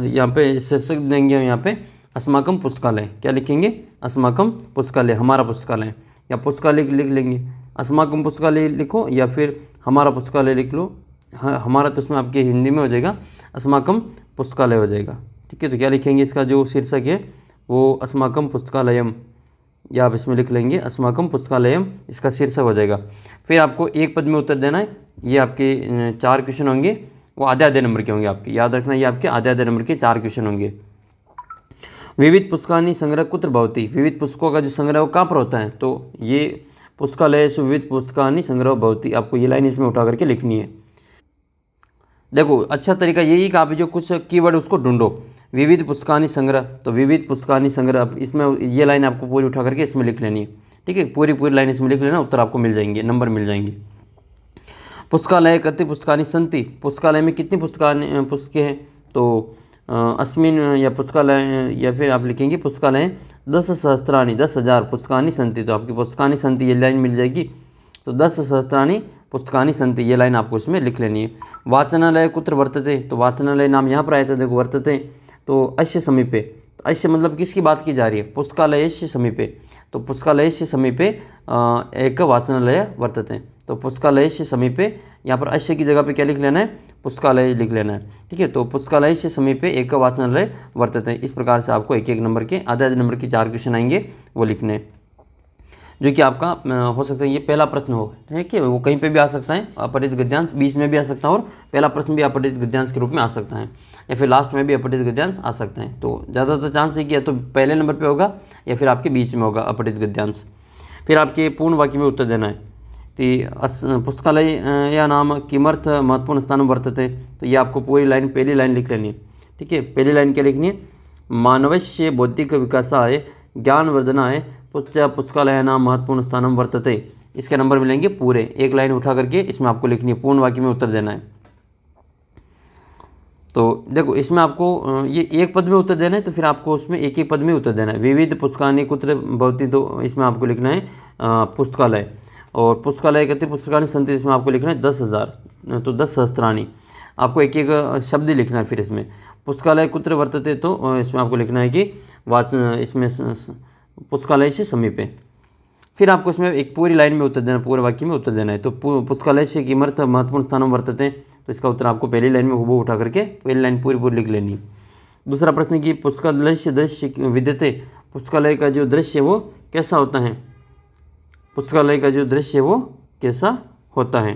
यहाँ पे शीर्षक देंगे हम यहाँ पे अस्माकम पुस्तकालय, क्या लिखेंगे, अस्माकम पुस्तकालय, हमारा पुस्तकालय, या पुस्तकालय लिख लेंगे, अस्माकम पुस्तकालय लिखो या फिर हमारा पुस्तकालय लिख लो। हमारा तो उसमें आपके हिंदी में हो जाएगा, अस्माकम पुस्तकालय हो जाएगा। ठीक है, तो क्या लिखेंगे, इसका जो शीर्षक है वो अस्माकम पुस्तकालयम, या आप इसमें लिख लेंगे अस्माकम पुस्तकालयम, इसका शीर्षक हो जाएगा। फिर आपको एक पद में उत्तर देना है। ये आपके 4 क्वेश्चन होंगे, वो आधे आधे नंबर के होंगे आपके, याद रखना ये आपके आधे आधे नंबर के 4 क्वेश्चन होंगे। विविध पुस्तकानि संग्रह कुत्र भवति, विविध पुस्तकों का जो संग्रह वो कहाँ पर होता है, तो ये पुस्तकालय विविध पुस्तकानि संग्रह भवति, आपको ये लाइन इसमें उठा करके लिखनी है। देखो अच्छा तरीका यही कि आप जो कुछ कीवर्ड उसको ढूंढो, विविध पुस्तकानि संग्रह, तो विविध पुस्तकानि संग्रह, इसमें ये लाइन आपको पूरी उठा करके इसमें लिख लेनी है। ठीक है, पूरी लाइन इसमें लिख लेना, उत्तर आपको मिल जाएंगे, नंबर मिल जाएंगे। पुस्तकालय कति पुस्तकानि सन्ति, पुस्तकालय में कितनी पुस्तकें हैं, तो अस्मिन या पुस्तकालय, या फिर आप लिखेंगे पुस्तकालय 10 सहस्त्राणि, 10,000 पुस्तकानि सन्ति, तो आपकी पुस्तकानि सन्ति ये लाइन मिल जाएगी। तो 10 सहस्त्राणि पुस्तकानि सन्ति ये लाइन आपको इसमें लिख लेनी है। वाचनालय कुत्र वर्तते, तो वाचनालय नाम यहाँ पर आया था, देखो वर्तते, तो अस्य समीपे, तो अस्य मतलब किसकी बात की जा रही है, पुस्तकालयस्य समीपे, तो पुस्तकालयस्य समीपे एक वाचनालय वर्तते, तो पुस्तकालयस्य समीपे, यहाँ पर अस्य की जगह पे क्या लिख लेना है, पुस्तकालय लिख लेना है। ठीक है, तो पुस्तकालयस्य समीपे एक वाचनालय वर्तते, इस प्रकार से आपको एक एक नंबर के आधे आधे नंबर के 4 क्वेश्चन आएंगे, वो लिखने, जो कि आपका हो सकता है ये पहला प्रश्न हो, ठीक है, वो कहीं पे भी आ सकता है, अपठित गद्यांश बीच में भी आ सकता है, और पहला प्रश्न भी अपठित गद्यांश के रूप में आ सकता है, या फिर लास्ट में भी अपठित गद्यांश आ सकता है। तो ज़्यादातर चांस है कि या तो पहले नंबर पे होगा या फिर आपके बीच में होगा अपठित गद्यांश। फिर आपके पूर्ण वाक्य में उत्तर देना है। तो पुस्तकालय या नाम किमर्थ महत्वपूर्ण स्थान वर्तते, तो ये आपको पूरी लाइन, पहली लाइन लिख लेनी है। ठीक है, पहली लाइन क्या लिखनी है, मानवस्य बौद्धिक विकासाय ज्ञानवर्धनाय पुस्तकालय नाम महत्वपूर्ण स्थानम वर्तते, इसके नंबर मिलेंगे पूरे, एक लाइन उठा करके इसमें आपको लिखनी है, पूर्ण वाक्य में उत्तर देना है। तो देखो इसमें आपको ये एक पद में उत्तर देना है, तो फिर आपको उसमें एक एक पद में उत्तर देना है। विविध पुस्तकानि कुत्र भवति, तो इसमें आपको लिखना है पुस्तकालय, और पुस्तकालय कितने पुस्तकानि सन्ति, इसमें आपको लिखना है 10,000, तो 10 सहस्त्राणि, आपको एक एक शब्द लिखना है। फिर इसमें पुस्तकालय कुत्र वर्तते, तो इसमें आपको लिखना है कि इसमें पुस्तकालय से समीपे। फिर आपको इसमें एक पूरी लाइन में उत्तर देना, पूरे वाक्य में उत्तर देना है। तो पुस्तकालय से किमर्थ महत्वपूर्ण स्थानों वर्तते, तो इसका उत्तर आपको पहली लाइन में हुबहू उठा करके पहली लाइन पूरी लिख लेनी है। दूसरा प्रश्न कि पुस्तकालय से दृश्य विद्यते, पुस्तकालय का जो दृश्य है वो कैसा होता है, पुस्तकालय का जो दृश्य है वो कैसा होता है।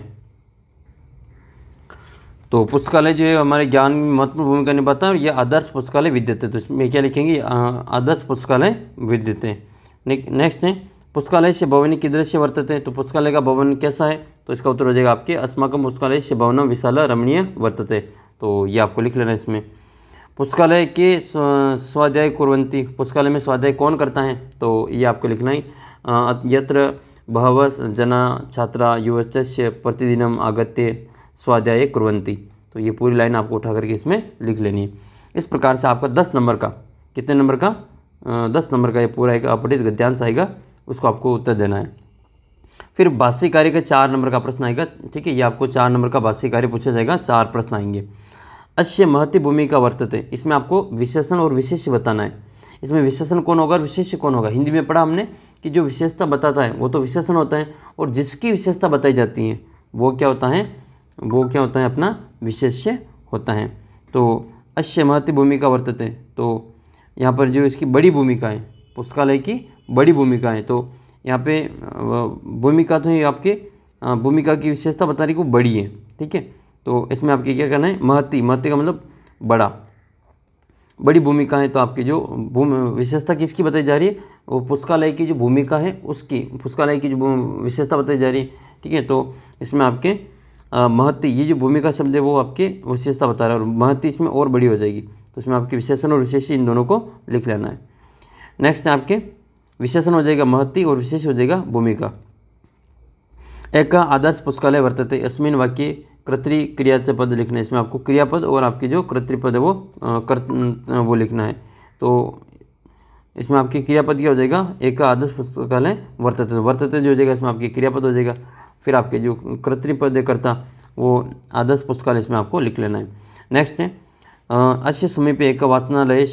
तो पुस्तकालय जो है हमारे ज्ञान में महत्वपूर्ण भूमिका निभाता है, और यह आदर्श पुस्तकालय विद्यते, तो इसमें क्या लिखेंगे, आदर्श पुस्तकालय विद्यते। नेक्स्ट है पुस्तकालय से भवन कीदृश्य वर्तते, तो पुस्तकालय का भवन कैसा है, तो इसका उत्तर हो जाएगा आपके अस्माकं पुस्तकालय से भवनं विशाल रमणीय वर्तते, तो ये आपको लिख लेना है इसमें। पुस्तकालय के स्वाध्याय कुर्वन्ति, पुस्तकालय में स्वाध्याय कौन करता है, तो ये आपको लिखना है यत्र बहवः जना छात्रा युवश्च प्रतिदिनम आगत्य स्वाध्याय कुर्वन्ति, तो ये पूरी लाइन आपको उठा करके इसमें लिख लेनी है। इस प्रकार से आपका 10 नंबर का, कितने नंबर का, 10 नंबर का ये पूरा एक अपठित गद्यांश आएगा, उसको आपको उत्तर देना है। फिर भाष्य कार्य का 4 नंबर का प्रश्न आएगा। ठीक है, ये आपको 4 नंबर का भाष्य कार्य पूछा जाएगा, 4 प्रश्न आएंगे। अस्य महति भूमिका वर्तते, इसमें आपको विशेषण और विशेष्य बताना है। इसमें विशेषण कौन होगा और विशेष्य कौन होगा, हिंदी में पढ़ा हमने कि जो विशेषता बताता है वो तो विशेषण होता है, और जिसकी विशेषता बताई जाती है वो क्या होता है, वो क्या होता है, अपना विशेष्य होता है। तो अस्य महति भूमिका वर्तते, तो यहाँ पर जो इसकी बड़ी भूमिका है, पुस्तकालय की बड़ी भूमिका है, तो यहाँ पे भूमिका तो है आपके भूमिका की विशेषता बता रही को बड़ी है। ठीक है, तो इसमें आपके क्या करना है, महति, महति का मतलब बड़ा, बड़ी भूमिका है, तो आपकी जो विशेषता किसकी बताई जा रही है, वो पुस्तकालय की जो भूमिका है उसकी, पुस्तकालय की जो विशेषता बताई जा रही है। ठीक है, तो इसमें आपके महति, ये जो भूमिका शब्द है वो आपके विशेषता बता रहा है, और महति इसमें और बड़ी हो जाएगी, तो इसमें आपके विशेषण और विशेष्य इन दोनों को लिख लेना है। नेक्स्ट है आपके विशेषण हो जाएगा महति और विशेष हो जाएगा भूमिका। एक आदर्श पुस्तकालय वर्तते, अस्मिन वाक्य कर्तृ क्रियाचे पद लिखना है, इसमें आपको क्रियापद और आपकी जो कर्तृपद है वो लिखना है। तो इसमें आपकी क्रियापद क्या हो जाएगा, एक आदर्श पुस्तकालय वर्तते, वर्तते जो हो जाएगा इसमें आपकी क्रियापद हो जाएगा। फिर आपके जो कृत्रिम पदकर्ता वो आदर्श पुस्तकालय इसमें आपको लिख लेना है। नेक्स्ट है अस्य समीपे एक वाचनालय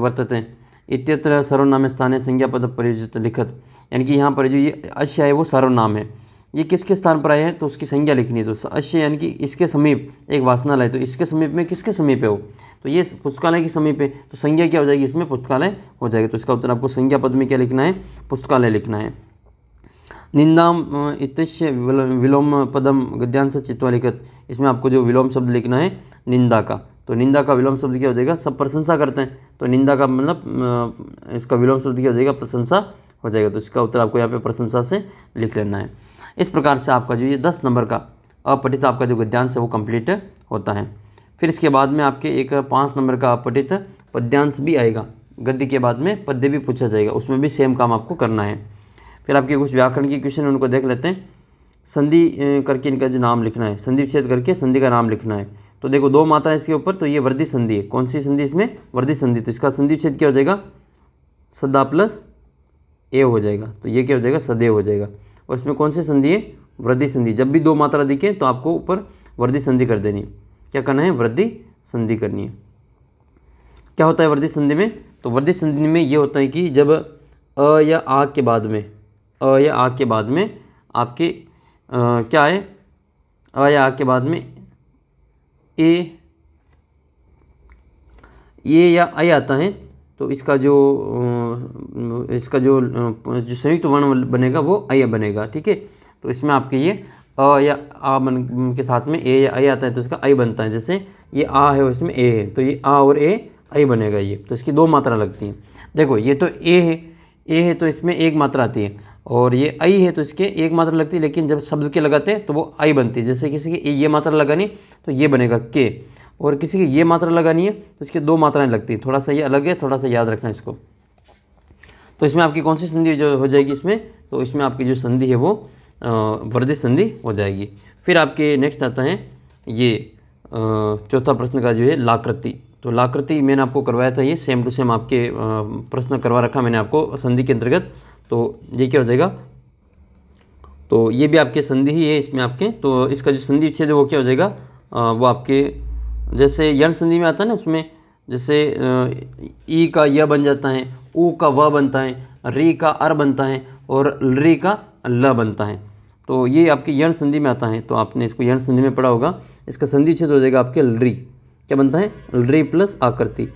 वर्तते इत्यत्र सर्वनाम स्थाने संज्ञापद प्रयोजित लिखत, यानी कि यहाँ पर जो ये अश्य है वो सर्वनाम है, ये किसके स्थान पर आए हैं तो उसकी संज्ञा लिखनी है। तो अश्य यानी कि इसके समीप एक वाचनालय, तो इसके समीप में किसके समीप है वो, तो ये पुस्तकालय के समीप है, तो संज्ञा क्या हो जाएगी इसमें, पुस्तकालय हो जाएगी। तो इसका उत्तर आपको संज्ञा पद में क्या लिखना है, पुस्तकालय लिखना है। निंदाम इत्यस्य विलोम पदम गद्यांश चित्वा लिखत, इसमें आपको जो विलोम शब्द लिखना है निंदा का, तो निंदा का विलोम शब्द क्या हो जाएगा, सब प्रशंसा करते हैं, तो निंदा का मतलब इसका विलोम शब्द क्या हो जाएगा, प्रशंसा हो जाएगा। तो इसका उत्तर आपको यहाँ पे प्रशंसा से लिख लेना है। इस प्रकार से आपका जो ये 10 नंबर का अपठित आपका जो गद्यांश है वो कंप्लीट होता है। फिर इसके बाद में आपके एक 5 नंबर का अपठित पद्यांश भी आएगा, गद्य के बाद में पद्य भी पूछा जाएगा, उसमें भी सेम काम आपको करना है। फिर आपके कुछ व्याकरण के क्वेश्चन उनको देख लेते हैं। संधि करके इनका जो नाम लिखना है, संधि विच्छेद करके संधि का नाम लिखना है। तो देखो 2 मात्रा है इसके ऊपर, तो ये वर्धी संधि है। कौन सी संधि इसमें, वर्धी संधि, तो इसका संधि विच्छेद क्या हो जाएगा, सदा प्लस ए हो जाएगा, तो ये क्या हो जाएगा, सदैव हो जाएगा। और इसमें कौन सी संधि है, वृद्धि संधि। जब भी 2 मात्रा दिखे तो आपको ऊपर वृद्धि संधि कर देनी है। क्या करना है, वृद्धि संधि करनी है। क्या होता है वृद्धि संधि में, तो वृद्धि संधि में ये होता है कि जब अ या आ के बाद में, अ या आ के बाद में आपके क्या है, अ या आ के बाद में ए या आई आता है, तो इसका जो संयुक्त वर्ण बनेगा वो आई बनेगा, ठीक है। तो इसमें आपके ये अ या आ बन के साथ में ए या आई आता है, तो इसका आई बनता है। जैसे ये आ है और इसमें ए है, तो ये आ और ए आई बनेगा ये, तो इसकी 2 मात्रा लगती हैं। देखो ये तो ए है तो इसमें 1 मात्रा आती है, और ये आई है तो इसके 1 मात्रा लगती है, लेकिन जब शब्द के लगाते हैं तो वो आई बनती है। जैसे किसी की ये मात्रा लगानी तो ये बनेगा के, और किसी की ये मात्रा लगानी है तो इसके 2 मात्राएं लगती हैं। थोड़ा सा ये अलग है, थोड़ा सा याद रखना इसको। तो इसमें आपकी कौन सी संधि जो हो जाएगी इसमें, तो इसमें आपकी जो संधि है वो वर्धित संधि हो जाएगी। फिर आपके नेक्स्ट आता है ये चौथा प्रश्न का जो है लाकृति। तो लाकृति मैंने आपको करवाया था, ये सेम टू सेम आपके प्रश्न करवा रखा मैंने आपको संधि के अंतर्गत। तो ये क्या हो जाएगा, तो ये भी आपके संधि ही है इसमें आपके। तो इसका जो संधि विच्छेद है वो क्या हो जाएगा, वो आपके जैसे यण संधि में आता है ना, उसमें जैसे ई का य बन जाता है, ऊ का व बनता है, री का अर बनता है, और री का ल बनता है। तो ये आपके यण संधि में आता है, तो आपने इसको यण संधि में पढ़ा होगा। इसका संधि विच्छेद हो जाएगा आपके लरी, क्या बनता है, लरी प्लस आकृति।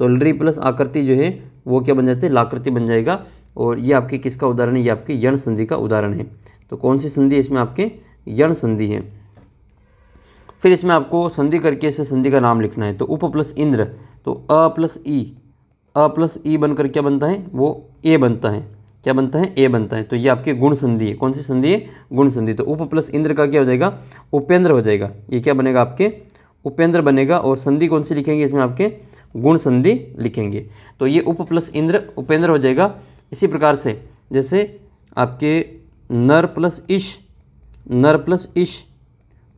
तो लरी प्लस आकृति जो है वो क्या बन जाती है, लाकृति बन जाएगा। और ये आपके किसका उदाहरण है, ये आपके यण संधि का उदाहरण है। तो कौन सी संधि है इसमें, आपके यण संधि है। फिर इसमें आपको संधि करके इसे संधि का नाम लिखना है। तो उप प्लस इंद्र, तो अ प्लस ई बनकर क्या बनता है, वो ए बनता है। क्या बनता है, ए बनता है। तो ये आपके गुण संधि है। कौन सी संधि है, गुण संधि। तो उप प्लस इंद्र का क्या हो जाएगा, उपेंद्र हो जाएगा। ये क्या बनेगा, आपके उपेंद्र बनेगा। और संधि कौन सी लिखेंगे इसमें, आपके गुण संधि लिखेंगे। तो ये उप प्लस इंद्र उपेंद्र हो जाएगा। इसी प्रकार से जैसे आपके नर प्लस इश,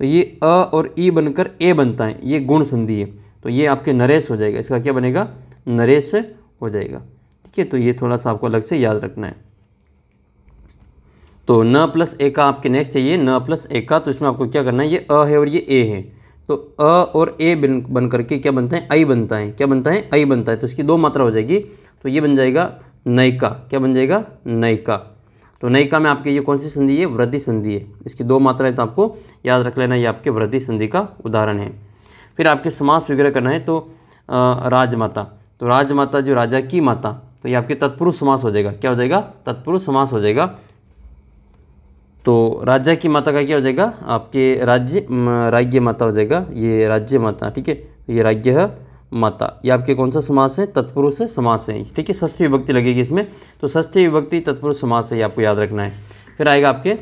तो ये अ और ई बनकर ए बनता है, ये गुण संधि है। तो ये आपके नरेश हो जाएगा। इसका क्या बनेगा, नरेश हो जाएगा, ठीक है। तो ये थोड़ा सा आपको अलग से याद रखना है। तो न प्लस ए का आपके नेक्स्ट है ये न प्लस ए का। तो इसमें आपको क्या करना है, ये अ है और ये ए है, तो अ और ए बन करके क्या बनता है, आई बनता है। क्या बनता है, आई बनता है। तो इसकी 2 मात्रा हो जाएगी, तो ये बन जाएगा नयिका। क्या बन जाएगा, नयिका। तो नयिका में आपके ये कौन सी संधि है, वृद्धि संधि है। इसकी 2 मात्राएं तो आपको याद रख लेना, ये आपके वृद्धि संधि का उदाहरण है। फिर आपके समास विग्रह करना है। तो राजमाता, तो राजमाता जो राजा की माता, तो ये आपके तत्पुरुष समास हो जाएगा। क्या हो जाएगा, तत्पुरुष समास हो जाएगा। तो राजा की माता का क्या हो जाएगा, आपके राज्य माता हो जाएगा। ये राज्य माता, ठीक है। ये राज्य माता, ये आपके कौन सा समास है, तत्पुरुष समास है, ठीक है। षष्ठी विभक्ति लगेगी इसमें, तो षष्ठी विभक्ति तत्पुरुष समास है, ये आपको याद रखना है। फिर आएगा आपके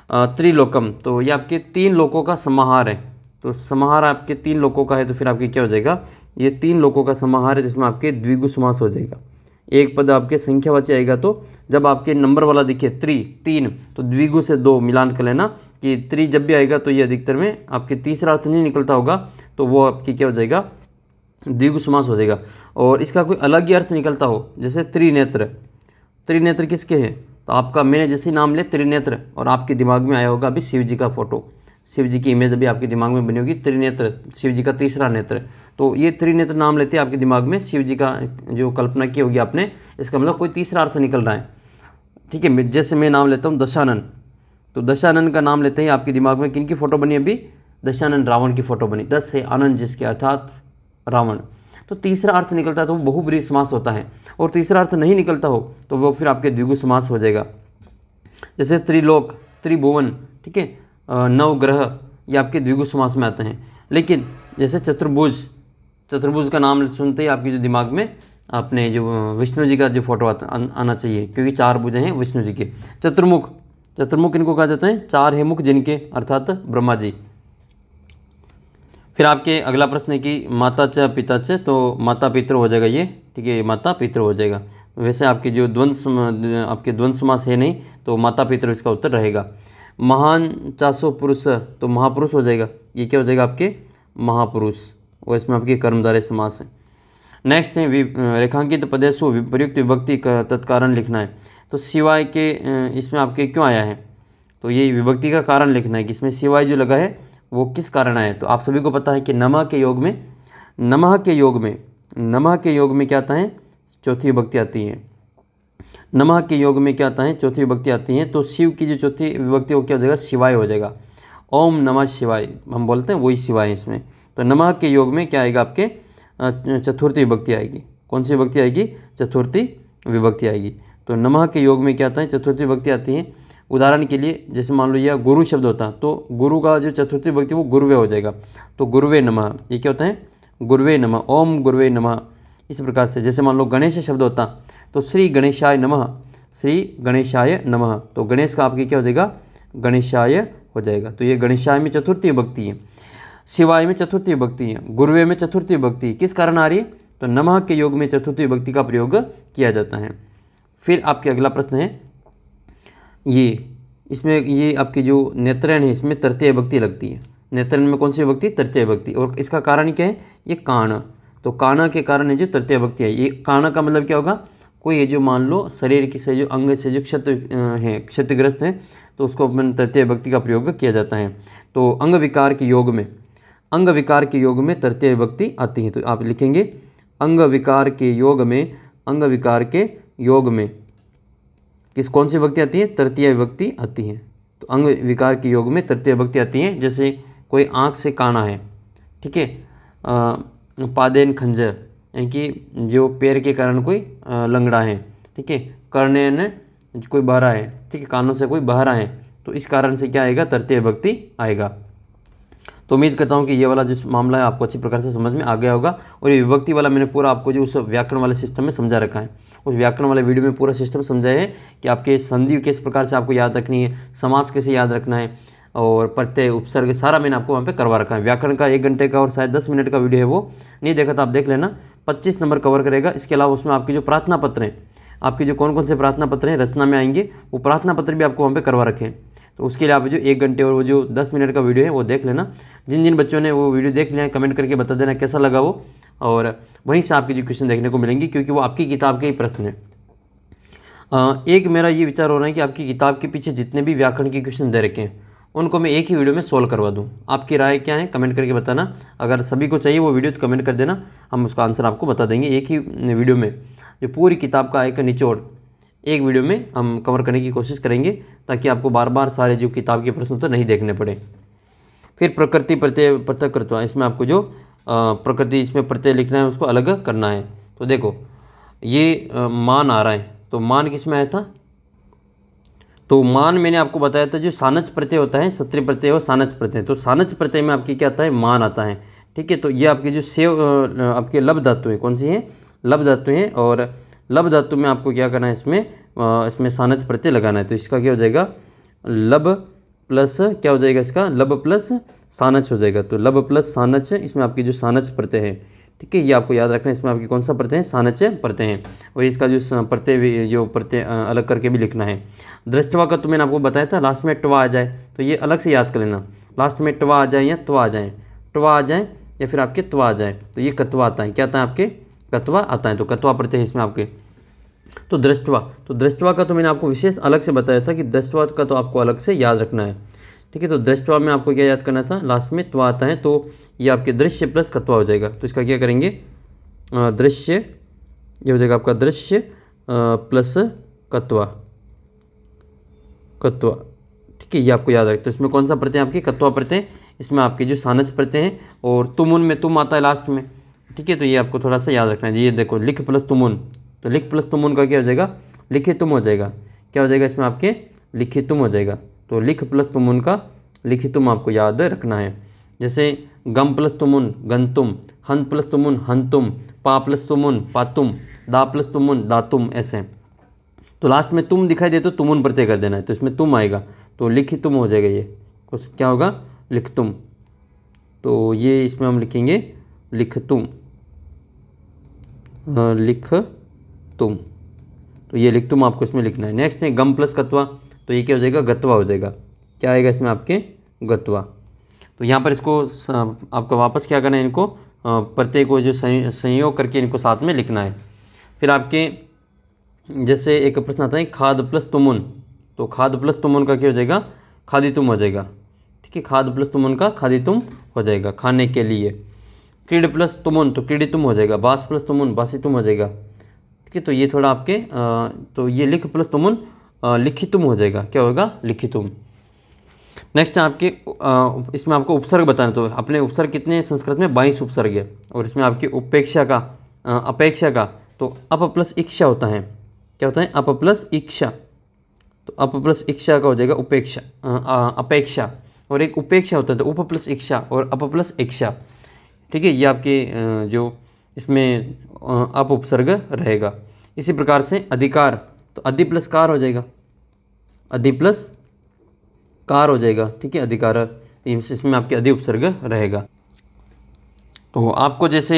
त्रिलोकम, तो ये आपके 3 लोकों का समाहार है। तो समाहार आपके 3 लोकों का है, तो फिर आपके क्या हो जाएगा, ये 3 लोकों का समाहार है, जिसमें आपके द्विगु समास हो जाएगा। एक पद आपके संख्यावाची आएगा, तो जब आपके नंबर वाला दिखे 3, तो द्विगु से 2 मिलान कर लेना कि 3 जब भी आएगा तो ये अधिकतर में आपके तीसरा अर्थ नहीं निकलता होगा, तो वो आपकी क्या हो जाएगा, द्विगु समास हो जाएगा। और इसका कोई अलग ही अर्थ निकलता हो, जैसे त्रिनेत्र किसके हैं, तो आपका मैंने जैसे ही नाम लिया त्रिनेत्र, और आपके दिमाग में आया होगा अभी शिव जी का फोटो, शिव जी की इमेज अभी आपके दिमाग में बनी होगी, त्रिनेत्र, शिव जी का तीसरा नेत्र। तो ये त्रिनेत्र नाम लेते हैं आपके दिमाग में शिव जी का जो कल्पना की होगी आपने, इसका मतलब कोई तीसरा अर्थ निकल रहा है। ठीक है, जैसे मैं नाम लेता हूँ दशानन, तो दशानन का नाम लेते ही आपके दिमाग में किन की फोटो बनी अभी, दशानन रावण की फोटो बनी, 10 से आनंद जिसके अर्थात रावण। तो तीसरा अर्थ निकलता है तो वो बहुब्रीहि समास होता है, और तीसरा अर्थ नहीं निकलता हो तो वो फिर आपके द्विगु समास हो जाएगा। जैसे त्रिलोक, त्रिभुवन, ठीक है, नवग्रह, ये आपके द्विगु समास में आते हैं। लेकिन जैसे चतुर्भुज, चतुर्भुज का नाम सुनते ही आपके जो दिमाग में अपने जो विष्णु जी का जो फोटो आना चाहिए, क्योंकि 4 भुजें हैं विष्णु जी के। चतुर्मुख, चतुर्मुख इनको कहा जाता है, 4 है मुख जिनके, अर्थात ब्रह्मा जी। फिर आपके अगला प्रश्न है कि माता च पिता च, तो माता पितृ हो जाएगा ये, ठीक है, माता पितृ हो जाएगा। वैसे आपके जो आपके द्वंद्व समास है नहीं, तो माता पितृ इसका उत्तर रहेगा। महान चासो पुरुष, तो महापुरुष हो जाएगा, ये क्या हो जाएगा आपके महापुरुष, और इसमें आपकी कर्मधारय समास है। नेक्स्ट है रेखांकित पदेशु विपर्युक्त विभक्ति का तत्कारण लिखना है। तो सिवाय के इसमें आपके क्यों आया है, तो ये विभक्ति का कारण लिखना है कि इसमें सिवाय जो लगा है वो किस कारण आया है। तो आप सभी को पता है कि नमः के योग में, नमः के योग में, नमः के योग में क्या आता है, चौथी विभक्ति आती है। नमः के योग में क्या आता है, चौथी विभक्ति आती है। तो शिव की जो चौथी विभक्ति वो क्या हो जाएगा, शिवाय हो जाएगा। ओम नमः शिवाय हम बोलते हैं, वही शिवाय है इसमें। तो नमः के योग में क्या आएगा आपके, चतुर्थी विभक्ति आएगी। कौन सी विभक्ति आएगी, चतुर्थी विभक्ति आएगी। तो नमः के योग में क्या आता है, चतुर्थी विभक्ति आती है। उदाहरण के लिए जैसे मान लो यह गुरु शब्द होता, तो गुरु का जो चतुर्थी विभक्ति वो गुरुवे हो जाएगा। तो गुरुवे नमः, ये क्या होता है, गुरुवे नमः, ओम गुरुवे नमः। इस प्रकार से जैसे मान लो गणेश शब्द होता, तो श्री गणेशाय नमः, श्री गणेशाय नमः, तो गणेश का आपके क्या हो जाएगा, गणेशाय हो जाएगा। तो ये गणेशाय में चतुर्थी विभक्ति है, शिवाय में चतुर्थी विभक्ति है, गुरुवे में चतुर्थी विभक्ति किस कारण आ रही है, तो नमः के योग में चतुर्थी विभक्ति का प्रयोग किया जाता है। फिर आपके अगला प्रश्न है ये, इसमें ये आपकी जो नेत्रयन है इसमें तृतीय विभक्ति लगती है। नेत्रयन में कौन सी विभक्ति, तृतीय विभक्ति, और इसका कारण क्या है, ये काण। तो काण के कारण है जो तृतीय विभक्ति है। ये काण का मतलब क्या होगा, कोई ये जो मान लो शरीर की से जो अंग से जो क्षत है, क्षतिग्रस्त है, तो उसको अपन तृतीय विभक्ति का प्रयोग किया जाता है। तो अंग विकार के योग में, अंग विकार के योग में तृतीय विभक्ति आती है। तो आप लिखेंगे अंग विकार के योग में, अंग विकार के योग में किस कौन सी विभक्ति आती है, तृतीय विभक्ति आती है। तो अंग विकार के योग में तृतीय विभक्ति आती है। जैसे कोई आँख से काना है, ठीक है, पादेन खंजर, यानी कि जो पैर के कारण कोई लंगड़ा है, ठीक है, कर्णेन कोई बहरा है, ठीक है, कानों से कोई बहरा है, तो इस कारण से क्या आएगा, तृतीय विभक्ति आएगा। तो उम्मीद करता हूँ कि ये वाला जो मामला है आपको अच्छी प्रकार से समझ में आ गया होगा। और ये विभक्ति वाला मैंने पूरा आपको जो उस व्याकरण वाले सिस्टम में समझा रखा है, उस व्याकरण वाले वीडियो में पूरा सिस्टम समझाया है कि आपके संधि किस प्रकार से आपको याद रखनी है, समास कैसे याद रखना है, और प्रत्यय उपसर्ग सारा मैंने आपको वहाँ पे करवा रखा है। व्याकरण का 1 घंटे का और शायद 10 मिनट का वीडियो है, वो नहीं देखा तो आप देख लेना, 25 नंबर कवर करेगा। इसके अलावा उसमें आपके जो प्रार्थना पत्र हैं, आपके जो कौन कौन से प्रार्थना पत्र हैं रचना में आएंगे, वो प्रार्थना पत्र भी आपको वहाँ पे करवा रखे हैं। तो उसके लिए आप जो 1 घंटे और वो जो 10 मिनट का वीडियो है वो देख लेना। जिन जिन बच्चों ने वो वीडियो देख लिया है कमेंट करके बता देना कैसा लगा वो, और वहीं से आपकी जो क्वेश्चन देखने को मिलेंगे, क्योंकि वो आपकी किताब के ही प्रश्न है। एक मेरा ये विचार हो रहा है कि आपकी किताब के पीछे जितने भी व्याकरण के क्वेश्चन दे रखे हैं उनको मैं एक ही वीडियो में सोल्व करवा दूं। आपकी राय क्या है कमेंट करके बताना। अगर सभी को चाहिए वो वीडियो तो कमेंट कर देना, हम उसका आंसर आपको बता देंगे। एक ही वीडियो में जो पूरी किताब का एक निचोड़ एक वीडियो में हम कवर करने की कोशिश करेंगे, ताकि आपको बार बार सारे जो किताब के प्रश्न तो नहीं देखने पड़े। फिर प्रकृति प्रत्यय पृथक्कृत्व, इसमें आपको जो प्रकृति इसमें प्रत्यय लिखना है उसको अलग करना है। तो देखो ये मान आ रहा है, तो मान किस में आया था, तो मान मैंने आपको बताया था जो सानच प्रत्यय होता है, सत्रि प्रत्यय और सानच प्रत्यय। तो सानच प्रत्यय में आपकी क्या आता है, मान आता है, ठीक है। तो ये आपके जो सेव आपके लब धातु है, कौन सी है, लब धातु है, और लब धातु में आपको क्या करना है, इसमें सानच प्रत्यय लगाना है। तो इसका क्या हो जाएगा, लब प्लस क्या हो जाएगा, इसका लब प्लस सानच हो जाएगा। तो लब प्लस सानच, इसमें आपकी जो सानच प्रत्यय है, ठीक है, ये आपको याद रखना है। इसमें आपकी कौन सा प्रत्यय है, सानच प्रत्यय है, और इसका जो प्रत्यय जो प्रत्यय अलग करके भी लिखना है। दृष्टवा का तो मैंने आपको बताया था, लास्ट में टवा आ जाए तो ये अलग से याद कर लेना, लास्ट में टवा आ जाए या त्वा आ जाए, टवा आ जाए या फिर आपके त्वा आ जाए, तो ये कत्वा आता है। क्या आता है आपके, कत्वा आता है। तो कत्वा प्रत्यय इसमें आपके तो दृष्टवा का तो मैंने आपको विशेष अलग से बताया था कि दृष्टवा का तो आपको अलग से याद रखना है। ठीक है, तो दृष्टवा में आपको क्या याद करना था, लास्ट में त्वा आता है, तो ये आपके दृश्य प्लस कत्वा हो जाएगा। तो इसका क्या करेंगे, दृश्य, ये हो जाएगा आपका दृश्य प्लस कत्वा। ठीक है, ये आपको याद रखते हैं। तो इसमें कौन सा प्रत्यय आपकी, कत्वा प्रत्यय, इसमें आपके जो सानस प्रत्यय हैं, और तुमुन में तुम आता है लास्ट में। ठीक है, तो ये आपको थोड़ा सा याद रखना है। ये देखो लिख प्लस तुमुन, तो लिख प्लस तुमुन का क्या हो जाएगा, लिखे तुम हो जाएगा। क्या हो जाएगा इसमें आपके, लिखे तुम हो जाएगा। तो लिख प्लस तुमुन का लिखे तुम आपको याद रखना है। जैसे गम प्लस तुमुन गंतुम, हन प्लस तुमुन हंतुम, पा प्लस तुमुन पातुम, दा प्लस तुमुन दातुम, ऐसे। तो लास्ट में तुम दिखाई दे तो तुमुन प्रत्यय कर देना है, तो इसमें तुम आएगा, तो लिखि तुम हो जाएगा। ये कुछ क्या होगा, लिख तुम। तो ये इसमें हम लिखेंगे लिख तुम, लिख तुम। तो ये लिख तुम आपको इसमें लिखना है। नेक्स्ट है गम प्लस कत्वा, तो ये क्या हो जाएगा, गत्वा हो जाएगा। क्या आएगा इसमें आपके, गत्वा। तो यहाँ पर इसको आपको वापस क्या करना है, इनको प्रत्यय को जो संयोग करके इनको साथ में लिखना है। फिर आपके जैसे एक प्रश्न आता है खाद प्लस तुमुन, तो खाद प्लस तुमुन का क्या हो जाएगा, खादी तुम हो जाएगा। ठीक है, खाद प्लस तुमुन का खादी तुम हो जाएगा, खाने के लिए। क्रीड प्लस तुमुन, तो क्रीडी तुम हो जाएगा। बास प्लस तुमुन बासी तुम हो जाएगा। ठीक है, तो ये थोड़ा आपके तो ये लिख प्लस तुमुन लिखी तुम हो जाएगा। क्या होगा, लिखी तुम। नेक्स्ट है आपके इसमें आपको उपसर्ग बताना। तो अपने उपसर्ग कितने संस्कृत में, 22 उपसर्ग है। और इसमें आपकी उपेक्षा का अपेक्षा का, तो अप प्लस इक्षा होता है। क्या होता है, अप प्लस इक्षा। तो अप प्लस इक्षा का हो जाएगा उपेक्षा, अपेक्षा। और एक उपेक्षा होता है, तो उप प्लस इक्षा और अप प्लस इक्षा। ठीक है, ये आपके जो इसमें अप उपसर्ग रहेगा। इसी प्रकार से अधिकार, तो अधि प्लस कार हो जाएगा, अधि प्लस कार हो जाएगा। ठीक है, अधिकार, इसमें आपके अधि उपसर्ग रहेगा। तो आपको जैसे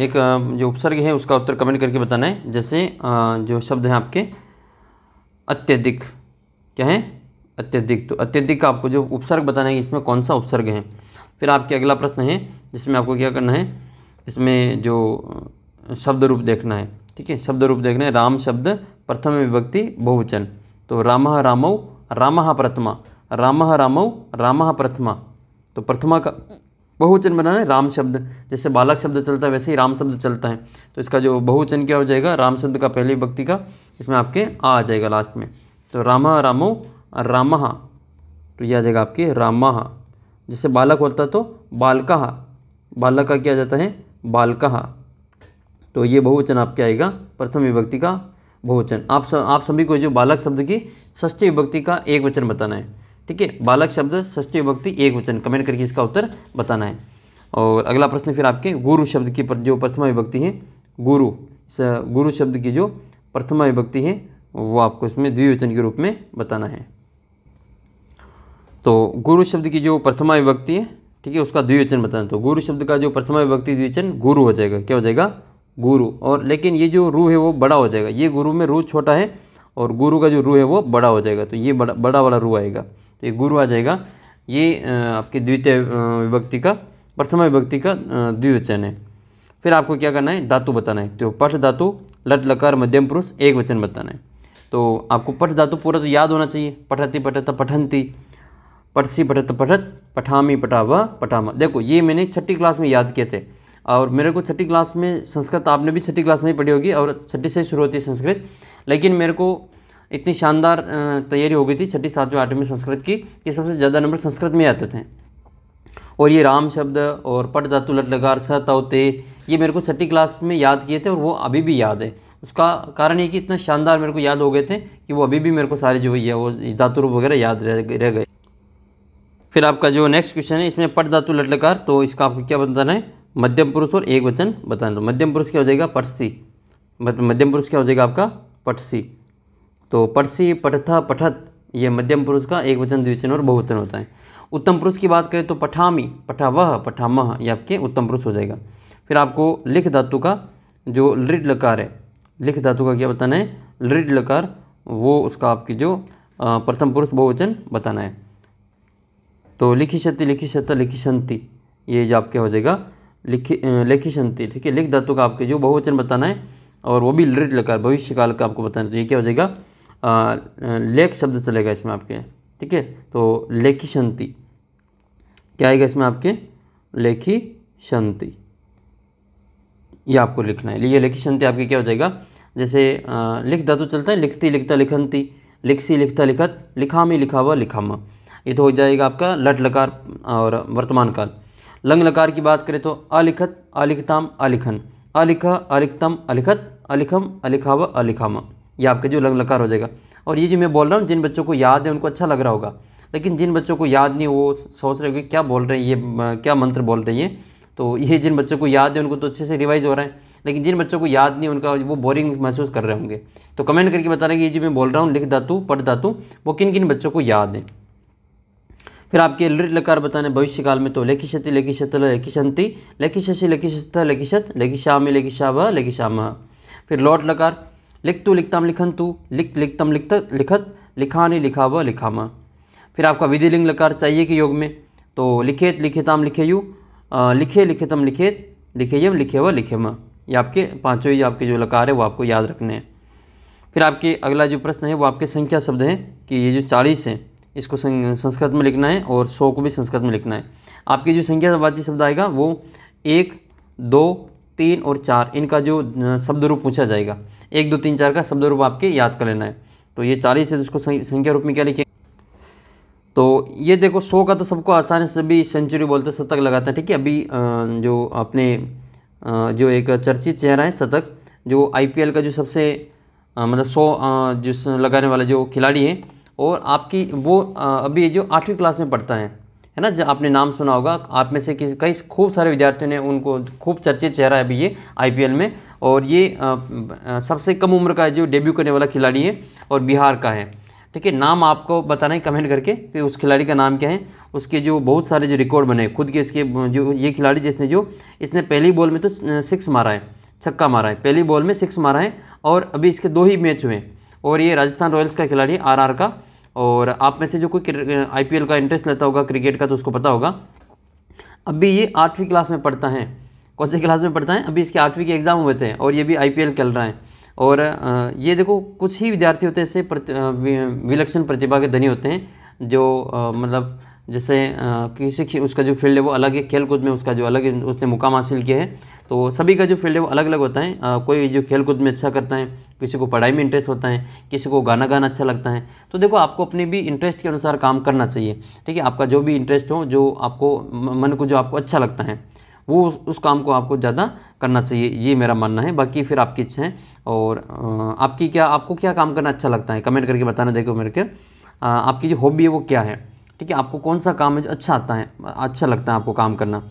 एक जो उपसर्ग है उसका उत्तर कमेंट करके बताना है। जैसे जो शब्द हैं आपके अत्यधिक, क्या है, अत्यधिक। तो अत्यधिक का आपको जो उपसर्ग बताना है इसमें कौन सा उपसर्ग है। फिर आपके अगला प्रश्न है जिसमें आपको क्या करना है, इसमें जो शब्द रूप देखना है। ठीक है, शब्द रूप देखना है। राम शब्द प्रथम विभक्ति बहुवचन, तो रामः रामौ रामः प्रथमा, रामः रामौ रामः प्रथमा। तो प्रथमा का बहुवचन बनाना है राम शब्द। जैसे बालक शब्द चलता है वैसे ही राम शब्द चलता है। तो इसका जो बहुवचन क्या हो जाएगा, राम शब्द का पहली विभक्ति का इसमें आपके आ जाएगा लास्ट में। तो रामः रामौ रामः, तो यह आ जाएगा आपके रामः। जैसे बालक होता तो बालकः, बालक का क्या आ जाता है, बालकः। तो ये बहुवचन आपके आएगा प्रथम विभक्ति का बहुवचन। आप सभी को जो बालक शब्द की षष्ठी विभक्ति का एक वचन बताना है। ठीक है, बालक शब्द षष्ठी विभक्ति एक वचन, कमेंट करके इसका उत्तर बताना है। और अगला प्रश्न फिर आपके गुरु शब्द की जो प्रथमा विभक्ति है, गुरु, गुरु शब्द की जो प्रथमा विभक्ति है वो आपको इसमें द्विवचन के रूप में बताना है। तो गुरु शब्द की जो प्रथमा विभक्ति है, ठीक है, उसका द्विवचन बताना। तो गुरु शब्द का जो प्रथमा विभक्ति द्विवचन गुरु हो जाएगा। क्या हो जाएगा, गुरु। और लेकिन ये जो रू है वो बड़ा हो जाएगा। ये गुरु में रू छोटा है और गुरु का जो रू है वो बड़ा हो जाएगा। तो ये बड़ा वाला रू आएगा, तो ये गुरु आ जाएगा। ये आपकी द्वितीय विभक्ति का प्रथमा विभक्ति का द्विवचन है। फिर आपको क्या करना है, धातु बताना है। तो पठ धातु लट लकार मध्यम पुरुष एक वचन बताना है। तो आपको पठ धातु पूरा तो याद होना चाहिए। पठति पठत पठंती, पठसी पठत पठत, पठामी पठावा पठामा। देखो ये मैंने छठी क्लास में याद किए थे और मेरे को छठी क्लास में संस्कृत, आपने भी छठी क्लास में ही पढ़ी होगी और छठी से शुरू होती है संस्कृत। लेकिन मेरे को इतनी शानदार तैयारी हो गई थी छठी सातवीं आठवीं में संस्कृत की कि सबसे ज़्यादा नंबर संस्कृत में आते थे। और ये राम शब्द और पट धातु लट लकार स तव ते ये मेरे को छठी क्लास में याद किए थे और वो अभी भी याद है। उसका कारण ये कि इतना शानदार मेरे को याद हो गए थे कि वो अभी भी मेरे को सारे जो है वो धातु रूप वगैरह याद रह गए। फिर आपका जो नेक्स्ट क्वेश्चन है इसमें पट धातु लट लकार, तो इसका आपको क्या बताना है, मध्यम पुरुष और एक वचन बताना। तो मध्यम पुरुष क्या हो जाएगा, पटसी। मध्यम पुरुष क्या हो जाएगा आपका, पटसी। तो पटसी पठथा पठत ये मध्यम पुरुष का एक वचन द्विवचन और बहुवचन होता है। उत्तम पुरुष की बात करें तो पठामी पठावह पठामह ये आपके उत्तम पुरुष हो जाएगा। फिर आपको लिख धातु का जो लृट लकार है, लिख धातु का क्या बताना है, लृट लकार, वो उसका आपकी जो प्रथम पुरुष बहुवचन बताना है। तो लिखिशति लिखिशत लिखिशंति ये जो आपके हो जाएगा लिखिशंति। ठीक है, लिख धातु का आपके जो बहुवचन बताना है और वो भी लृट लकार भविष्य काल का आपको बताना। तो ये क्या हो जाएगा, लेख शब्द चलेगा इसमें आपके, ठीक है। तो लेखिशंति क्या आएगा इसमें आपके, लेखिशंति, ये आपको लिखना है। ये लेखिशंति आपके क्या हो जाएगा, जैसे लिख धातु चलता है, लिखती लिखता लिखंती, लिखसी लिखता लिखत, लिखामी लिखावा लिखामा, ये तो हो जाएगा आपका लट लकार और वर्तमान काल। लंग लकार की बात करें तो अलिखत अलिखताम अलिखन, अलिखा अलिखतम अलिखत, अलिखम अलिखावा अलिखामा, ये आपके जो लंग लकार हो जाएगा। और ये जो मैं बोल रहा हूँ, जिन बच्चों को याद है उनको अच्छा लग रहा होगा, लेकिन जिन बच्चों को याद नहीं वो सोच रहे होंगे क्या बोल रहे हैं ये, क्या मंत्र बोल रहे हैं ये। तो ये जिन बच्चों को याद है उनको तो अच्छे से रिवाइज हो रहा है, लेकिन जिन बच्चों को याद नहीं उनका वो बोरिंग महसूस कर रहे होंगे। तो कमेंट करके बता रहे कि ये जो मैं बोल रहा हूँ लिख धातु पढ़ धातु वो किन किन बच्चों को याद है। फिर आपके लृट लकार बताने भविष्य काल में तो लेखिशति लेखिशत लेखिशंति, लेखिशि लेखिशत लेखिशत, लेखिशामि लेखिशाव लेखिशामः। फिर लौट लकार लिखतु लिखताम लिखंतु, लिख लिखतम लिखत लिखत, लिखानि लिखाव लिखामा। फिर आपका विधिलिंग लकार चाहिए कि योग में तो लिखेत लिखेताम लिखेयु, लिखे लिखेतम लिखेत, लिखेयम लिखेव लिखेम, ये आपके पाँचों ही आपके जो लकार है वो आपको याद रखने हैं। फिर आपके अगला जो प्रश्न है वो आपके संख्या शब्द हैं कि ये जो 40 हैं इसको संस्कृत में लिखना है और 100 को भी संस्कृत में लिखना है। आपकी जो संख्यावाची शब्द आएगा वो 1, 2, 3 और 4 इनका जो शब्द रूप पूछा जाएगा, 1, 2, 3, 4 का शब्द रूप आपके याद कर लेना है। तो ये 40 है तो उसको संख्या रूप में क्या लिखेंगे, तो ये देखो 100 का तो सबको आसानी से भी सेंचुरी बोलते हैं, शतक लगाते हैं, ठीक है। अभी जो अपने जो एक चर्चित चेहरा है शतक, जो IPL का जो सबसे मतलब 100 जो लगाने वाला जो खिलाड़ी है, और आपकी वो अभी जो 8वीं क्लास में पढ़ता है ना, जब आपने नाम सुना होगा, आप में से किसी कई खूब सारे विद्यार्थियों ने उनको, खूब चर्चित चेहरा है अभी ये IPL में, और ये सबसे कम उम्र का जो डेब्यू करने वाला खिलाड़ी है और बिहार का है, ठीक है। नाम आपको बताना है कमेंट करके कि उस खिलाड़ी का नाम क्या है। उसके जो बहुत सारे जो रिकॉर्ड बने खुद के, इसके जो ये खिलाड़ी जिसने जो इसने पहली बॉल में तो 6 मारा है, छक्का मारा है, पहली बॉल में 6 मारा है, और अभी इसके 2 ही मैच हुए। और ये राजस्थान रॉयल्स का खिलाड़ी है, RR का। और आप में से जो कोई IPL का इंटरेस्ट लेता होगा क्रिकेट का तो उसको पता होगा। अभी ये 8वीं क्लास में पढ़ता है, कौन सी क्लास में पढ़ता है, अभी इसके 8वीं के एग्ज़ाम हुए थे और ये भी IPL खेल रहा है। और ये देखो कुछ ही विद्यार्थी होते हैं ऐसे विलक्षण प्रतिभा के धनी होते हैं जो मतलब जैसे किसी उसका जो फील्ड है वो अलग है, खेल कूद में उसका जो अलग है, उसने मुकाम हासिल किया है। तो सभी का जो फील्ड है वो अलग अलग होता है। कोई जो खेल कूद में अच्छा करता है, किसी को पढ़ाई में इंटरेस्ट होता है, किसी को गाना गाना अच्छा लगता है। तो देखो आपको अपने भी इंटरेस्ट के अनुसार काम करना चाहिए, ठीक है। आपका जो भी इंटरेस्ट हो, जो आपको मन को जो आपको अच्छा लगता है वो उस काम को आपको ज़्यादा करना चाहिए, ये मेरा मानना है। बाकी फिर आपकी इच्छा है। और आपको क्या काम करना अच्छा लगता है कमेंट करके बताना। देखो मेरे के आपकी जो हॉबी है वो क्या है, ठीक है। आपको कौन सा काम है जो अच्छा आता है, अच्छा लगता है आपको काम करना।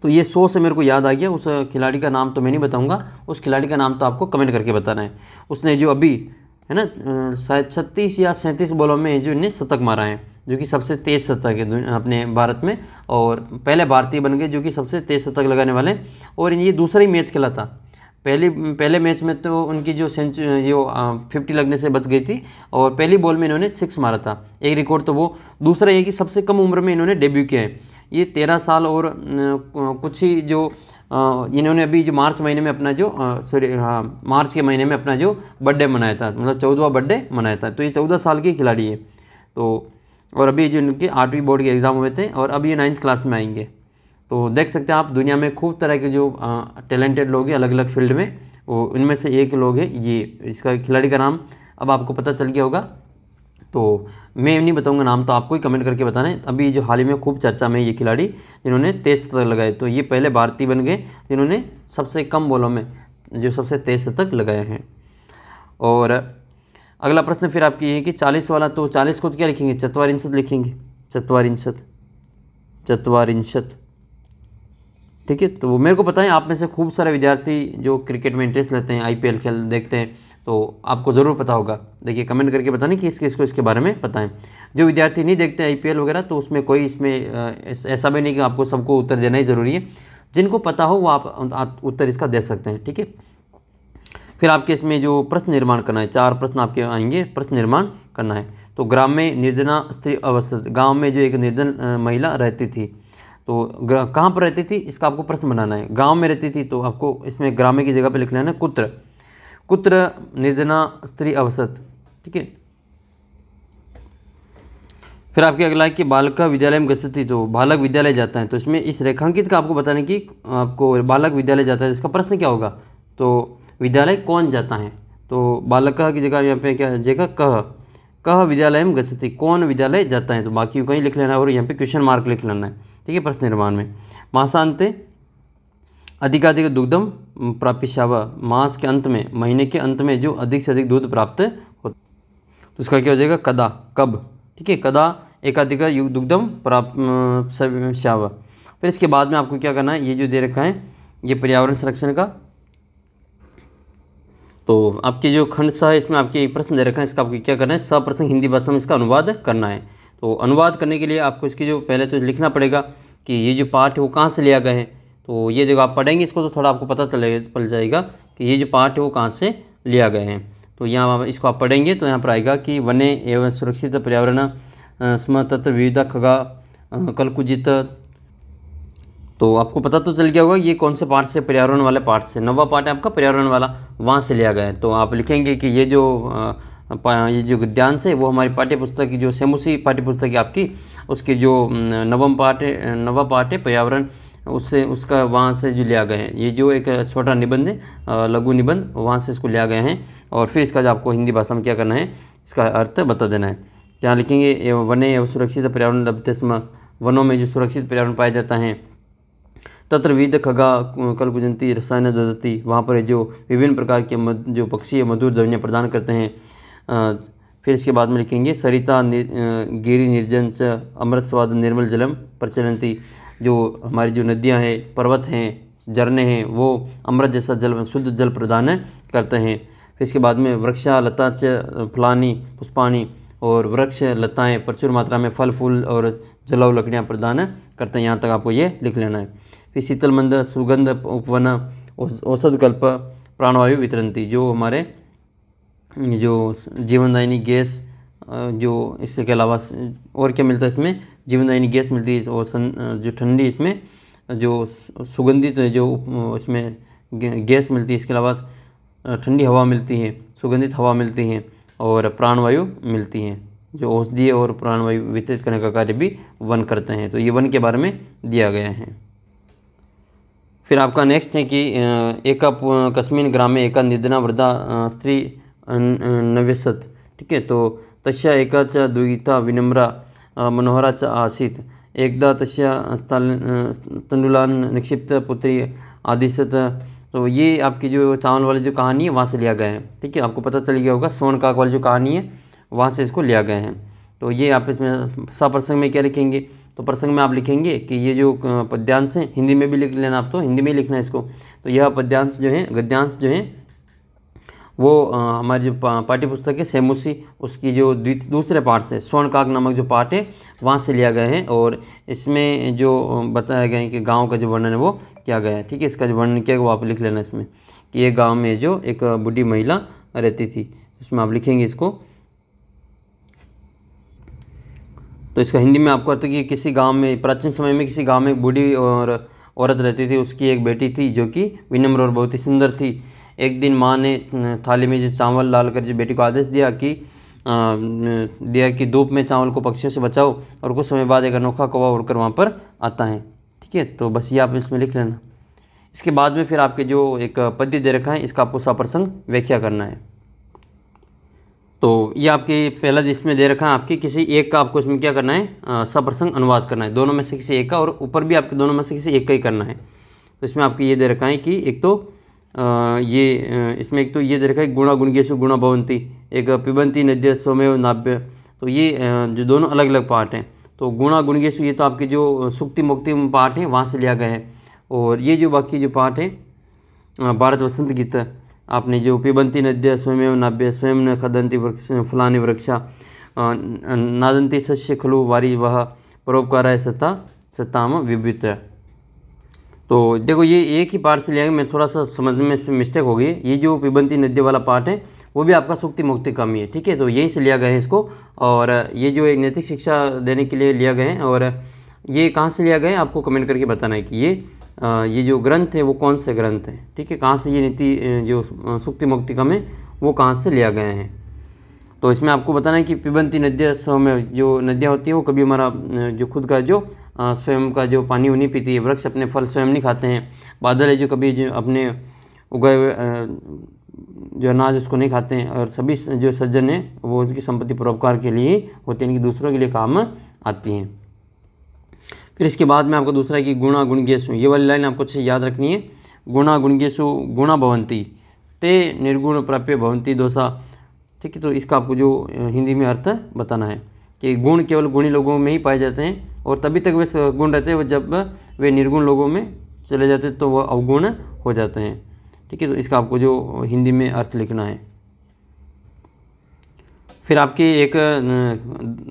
तो ये 100 से मेरे को याद आ गया। उस खिलाड़ी का नाम तो मैं नहीं बताऊंगा, उस खिलाड़ी का नाम तो आपको कमेंट करके बताना है। उसने जो अभी है ना शायद 36 या 37 बॉलों में जो इन्हें शतक मारा है, जो कि सबसे तेज़ शतक है अपने भारत में, और पहले भारतीय बन गए जो कि सबसे तेज़ शतक लगाने वाले। और ये दूसरा ही मैच खेला था। पहले मैच में तो उनकी जो 50 लगने से बच गई थी, और पहली बॉल में इन्होंने 6 मारा था, एक रिकॉर्ड। तो वो दूसरा ये कि सबसे कम उम्र में इन्होंने डेब्यू किया है। ये 13 साल और कुछ ही जो इन्होंने अभी जो मार्च महीने में अपना जो मार्च के महीने में अपना जो बर्थडे मनाया था, मतलब 14वां बर्थडे मनाया था। तो ये 14 साल के खिलाड़ी है। तो और अभी जो इनके 8वीं बोर्ड के एग्ज़ाम हुए थे और अब ये 9th क्लास में आएंगे। तो देख सकते हैं आप दुनिया में खूब तरह के जो टैलेंटेड लोग हैं अलग अलग फील्ड में, वो इनमें से एक लोग है ये। इसका खिलाड़ी का नाम अब आपको पता चल गया होगा, तो मैं नहीं बताऊंगा नाम, तो आपको ही कमेंट करके बताना है। अभी जो हाल ही में खूब चर्चा में ये खिलाड़ी जिन्होंने 23 शतक लगाए, तो ये पहले भारतीय बन गए जिन्होंने सबसे कम बॉलों में जो सबसे तेज़ शतक लगाए हैं। और अगला प्रश्न फिर आपकी ये है कि 40 वाला, तो 40 को तो क्या लिखेंगे, चत्वारिंशत लिखेंगे, चत्वारिंशत, ठीक है। तो मेरे को पता है आप में से खूब सारे विद्यार्थी जो क्रिकेट में इंटरेस्ट लेते हैं, IPL खेल देखते हैं, तो आपको ज़रूर पता होगा। देखिए कमेंट करके बताने कि इसको इसके बारे में पता है। जो विद्यार्थी नहीं देखते IPL वगैरह, तो उसमें कोई इसमें ऐसा भी नहीं कि आपको सबको उत्तर देना ही ज़रूरी है। जिनको पता हो वो आप उत्तर इसका दे सकते हैं, ठीक है। फिर आपके इसमें जो प्रश्न निर्माण करना है, 4 प्रश्न आपके आएंगे, प्रश्न निर्माण करना है। तो ग्राम में निर्जना स्त्री अवस्थित, गाँव में जो एक निर्धन महिला रहती थी, तो कहाँ पर रहती थी इसका आपको प्रश्न बनाना है। गांव में रहती थी तो आपको इसमें ग्राम्य की जगह पे लिख लेना है कुत्र। कुत्र निधना स्त्री अवसत, ठीक है। फिर आपके अगला है कि बालक विद्यालय में गच्छति, तो बालक विद्यालय जाता है। तो इसमें इस रेखांकित का आपको बताने की आपको बालक विद्यालय जाता है, इसका प्रश्न क्या होगा, तो विद्यालय कौन जाता है। तो बालक की जगह यहाँ पे क्या जगह कह विद्यालय में गच्छति, कौन विद्यालय जाता है, तो बाकी कहीं लिख लेना है और यहाँ पे क्वेश्चन मार्क लिख लेना है, ठीक है। प्रश्न निर्माण में मासांते अधिकाधिक दुग्धम प्राप्यश्याव, मास के अंत में महीने के अंत में जो अधिक से अधिक दूध प्राप्त हो, तो उसका क्या हो जाएगा कदा, कब, ठीक है। कदा एकाधिक दुग्धम प्राप्त श्याव। फिर इसके बाद में आपको क्या करना है, ये जो दे रखा है ये पर्यावरण संरक्षण का, तो आपके जो खंड स है इसमें आपके एक प्रश्न दे रखा है, इसका आपको क्या करना है, सप्रसंग हिंदी भाषा में इसका अनुवाद करना है। तो अनुवाद करने के लिए आपको इसकी जो पहले तो लिखना पड़ेगा कि ये जो पाठ है वो कहाँ से लिया गया है। तो ये जब आप पढ़ेंगे इसको तो थोड़ा आपको पता चल जाएगा कि ये जो पाठ है वो कहाँ से लिया गया है। तो यहाँ इसको आप पढ़ेंगे तो यहाँ पर आएगा कि वने एवं सुरक्षित पर्यावरण स्म तत्र विविधा खगा कलकुजित। तो आपको पता तो चल गया होगा ये कौन से पाठ से, पर्यावरण वाले पाठ से, 9वां पाठ है आपका पर्यावरण वाला, वहाँ से लिया गया है। तो आप लिखेंगे कि ये जो गद्यांश है वो हमारी पाठ्य पुस्तक की जो सेमुसी पाठ्य पुस्तक है आपकी, उसकी जो 9वां पाठ है पर्यावरण, उससे उसका वहाँ से जो लिया गया है। ये जो एक छोटा निबंध है लघु निबंध, वहाँ से इसको लिया गया है। और फिर इसका जो आपको हिंदी भाषा में क्या करना है, इसका अर्थ बता देना है। क्या लिखेंगे, वने एवं सुरक्षित पर्यावरण लभते स्म, वनों में जो सुरक्षित पर्यावरण पाया जाता है। तत्र विविध खगा कलकुजंती रसायन ददती, वहाँ पर जो विभिन्न प्रकार के जो पक्षी मधुर ध्वनियाँ प्रदान करते हैं। फिर इसके बाद में लिखेंगे सरिता गिरि निर्जन च अमृत स्वाद निर्मल जलम प्रचलंती, जो हमारी जो नदियाँ हैं, पर्वत हैं, झरने हैं, वो अमृत जैसा जल, शुद्ध जल प्रदान करते हैं। फिर इसके बाद में वृक्षा लता च फलानी पुष्पानी, और वृक्ष लताएँ प्रचुर मात्रा में फल फूल और जलाऊ लकड़ियाँ प्रदान करते हैं। यहाँ तक आपको ये लिख लेना है। फिर शीतल मंद सुगंध उपवन औषध कल्प प्राणवायु वितरंती, जो हमारे जो जीवनदायिनी गैस, जो इसके अलावा और क्या मिलता है इसमें, जीवनदायिनी गैस मिलती है, और जो ठंडी इसमें जो सुगंधित जो इसमें गैस मिलती है, इसके अलावा ठंडी हवा मिलती है, सुगंधित हवा मिलती है और प्राणवायु मिलती है, जो औषधीय और प्राणवायु वितरित करने का कार्य भी वन करते हैं। तो ये वन के बारे में दिया गया है। फिर आपका नेक्स्ट है कि एका कस्मिन् ग्रामे एका निर्धना वृद्धा स्त्री नव्यसत, ठीक है। तो तस्या एका च दुहिता विनम्रा मनोहरा च आसीत्, एकदा तस्या तंडुलान निक्षिप्त पुत्री आदिशत। तो ये आपकी जो चावल वाली जो कहानी है वहाँ से लिया गया है, ठीक है। आपको पता चल गया होगा सोन काक वाली जो कहानी है वहाँ से इसको लिया गया है। तो ये आप इसमें सप्रसंग में क्या लिखेंगे, तो प्रसंग में आप लिखेंगे कि ये जो पद्यांश हैं, हिंदी में भी लिख लेना, आप तो हिंदी में लिखना है इसको। तो यह पद्यांश जो है, गद्यांश जो है वो हमारी जो पाठ्य पुस्तक है सेमुसी, उसकी जो दूसरे पाठ से स्वर्णकाक नामक जो पाठ है वहाँ से लिया गया है। और इसमें जो बताया गया है कि गांव का जो वर्णन है वो किया गया है, ठीक है। इसका जो वर्णन किया वो आप लिख लेना इसमें कि ये गांव में जो एक बूढ़ी महिला रहती थी, इसमें आप लिखेंगे इसको। तो इसका हिंदी में आपको अर्थ कि किसी गांव में, प्राचीन समय में किसी गांव में एक बूढ़ी और औरत रहती थी, उसकी एक बेटी थी जो कि विनम्र और बहुत ही सुंदर थी। एक दिन माँ ने थाली में जो चावल डालकर जो बेटी को आदेश दिया कि धूप में चावल को पक्षियों से बचाओ, और कुछ समय बाद एक अनोखा कौवा उड़कर वहाँ पर आता है, ठीक है। तो बस ये आप इसमें लिख लेना। इसके बाद में फिर आपके जो एक पद्य दे रखा है, इसका आपको सप्रसंग व्याख्या करना है। तो ये आपके पहला जिसमें दे रखा है आपकी किसी एक का आपको इसमें क्या करना है, सप्रसंग अनुवाद करना है, दोनों में से किसी एक का, और ऊपर भी आपके दोनों में से किसी एक का ही करना है। तो इसमें आपकी ये दे रखा है कि एक तो इसमें एक तो ये दे रखा है गुणा गुणगेशु गुणा भवंती, एक पिबंती नद्य स्वमेव नाभ्य। तो ये जो दोनों अलग अलग पाठ हैं। तो गुणा गुणगेशु ये तो आपके जो सुक्ति मुक्ति पाठ हैं वहाँ से लिया गया है। और ये जो बाकी जो पाठ है भारत वसंत गीत, आपने जो पिबंती नद्य स्वयमेव नाभ्य स्वयं न खदंती वृक्ष फलानि वृक्षा नादंती सस्य खलु वारी वह परोपकाराय सताम विभूत। तो देखो ये एक ही पाठ से लिया गया, मैं थोड़ा सा समझने में मिस्टेक हो गई। ये जो पिबंती नद्य वाला पाठ है वो भी आपका सुक्ति मुक्ति कम ही है, ठीक है। तो यहीं से लिया गया है इसको, और ये जो एक नैतिक शिक्षा देने के लिए लिया गया है। और ये कहाँ से लिया गया है आपको कमेंट करके बताना है कि ये जो ग्रंथ है वो कौन से ग्रंथ हैं, ठीक है, कहाँ से ये नीति जो सुक्ति मुक्तिकम है वो कहाँ से लिया गया है। तो इसमें आपको बताना है कि पिबंती नद्या स्व में जो नदियाँ होती हैं वो कभी हमारा जो खुद का जो स्वयं का जो पानी वो नहीं पीती है, वृक्ष अपने फल स्वयं नहीं खाते हैं, बादल है जो कभी जो अपने उगाए हुए जो अनाज उसको नहीं खाते हैं, और सभी जो सज्जन हैं वो उसकी संपत्ति परोपकार के लिए होती है, यानी कि दूसरों के लिए काम आती हैं। फिर इसके बाद में आपको दूसरा है कि गुणा गुणगेशु, ये वाली लाइन आपको अच्छे से याद रखनी है। गुणा गुणगेशु गुणा भवंती ते निर्गुण प्राप्य भवंती दोषा, ठीक है। तो इसका आपको जो हिंदी में अर्थ बताना है कि गुण केवल गुणी लोगों में ही पाए जाते हैं, और तभी तक वे गुण रहते हैं, वो जब वे निर्गुण लोगों में चले जाते हैं तो वह अवगुण हो जाते हैं, ठीक है। तो इसका आपको जो हिंदी में अर्थ लिखना है। फिर आपके एक